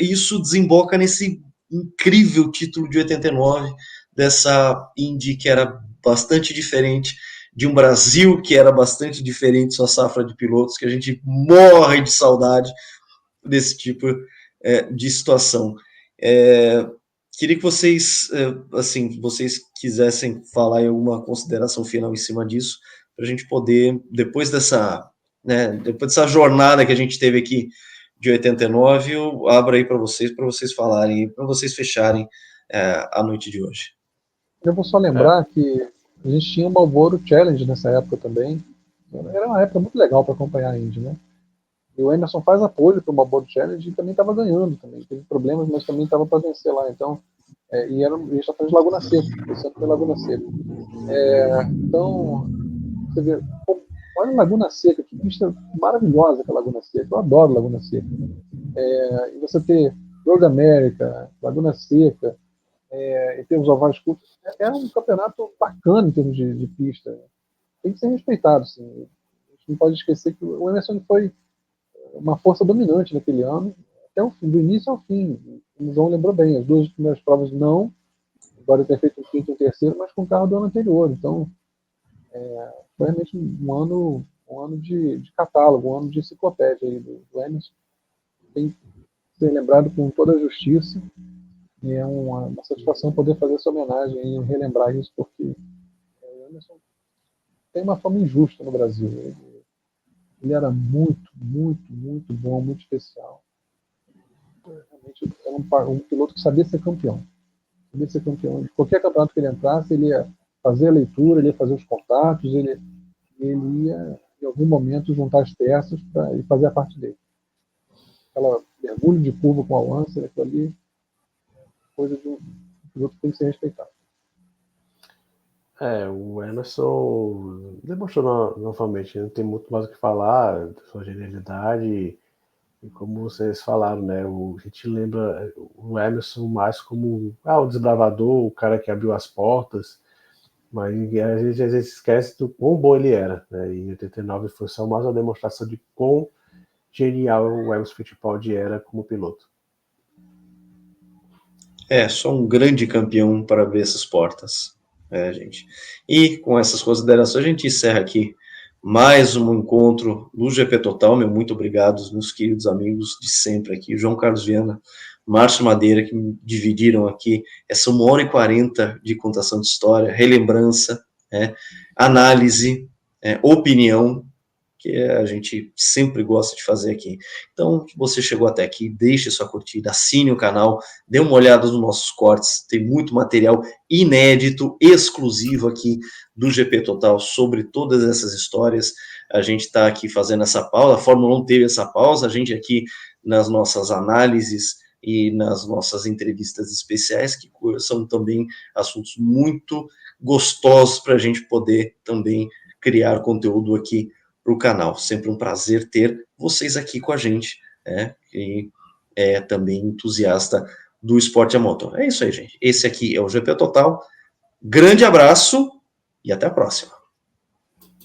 isso desemboca nesse incrível título de 89, dessa Indy que era bastante diferente, de um Brasil que era bastante diferente, sua safra de pilotos, que a gente morre de saudade desse tipo de situação. Queria que vocês, vocês quisessem falar em alguma consideração final em cima disso, para a gente poder, depois dessa jornada que a gente teve aqui de 89, eu abro aí para vocês falarem, para vocês fecharem a noite de hoje. Eu vou só lembrar que a gente tinha o Marlboro Challenge nessa época também. Era uma época muito legal para acompanhar a Indy, né? E o Emerson faz apoio para o Marlboro Challenge e também estava ganhando, também teve problemas, mas também estava para vencer lá. Então, e ele já fez Laguna Seca, esse foi Laguna Seca. Então, você vê, olha Laguna Seca, que pista maravilhosa que é Laguna Seca. Eu adoro Laguna Seca. E você ter Road America, Laguna Seca, e ter os ovais curtos, é um campeonato bacana em termos de pista. Tem que ser respeitado. Assim. A gente não pode esquecer que o Emerson foi uma força dominante naquele ano, até o fim, do início ao fim. O João lembrou bem, as duas primeiras provas não, embora ter feito o quinto e o terceiro, mas com o carro do ano anterior. Então, foi realmente um ano um ano de catálogo, um ano de enciclopédia aí do Emerson. Tem que ser lembrado com toda a justiça, e é uma satisfação poder fazer essa homenagem e relembrar isso, porque o Emerson tem uma fama injusta no Brasil. Ele era muito, muito, muito bom, muito especial. Realmente era um piloto que sabia ser campeão. Sabia ser campeão. De qualquer campeonato que ele entrasse, ele ia fazer a leitura, ele ia fazer os contatos, ele ia, em algum momento, juntar as peças e fazer a parte dele. Aquela mergulho de curva com a Lancer, aquilo ali, coisa de um piloto que tem que ser respeitado. O Emerson demonstrou novamente, não tem muito mais o que falar, da sua genialidade, e como vocês falaram, né, a gente lembra o Emerson mais como o desbravador, o cara que abriu as portas, mas a gente às vezes esquece do quão bom ele era, né, e em 89 foi só mais uma demonstração de quão genial o Emerson Fittipaldi era como piloto. Só um grande campeão para abrir essas portas, gente. E com essas considerações a gente encerra aqui mais um encontro no GP Total. Meu muito obrigado, meus queridos amigos de sempre aqui, João Carlos Viana, Márcio Madeira, que me dividiram aqui essa 1h40 de contação de história, relembrança, análise, opinião, que a gente sempre gosta de fazer aqui. Então, se você chegou até aqui, deixe sua curtida, assine o canal, dê uma olhada nos nossos cortes, tem muito material inédito, exclusivo aqui do GP Total sobre todas essas histórias. A gente está aqui fazendo essa pausa, a Fórmula 1 teve essa pausa, a gente aqui nas nossas análises e nas nossas entrevistas especiais, que são também assuntos muito gostosos para a gente poder também criar conteúdo aqui para o canal. Sempre um prazer ter vocês aqui com a gente, que é também entusiasta do esporte a motor. É isso aí, gente. Esse aqui é o GP Total. Grande abraço e até a próxima.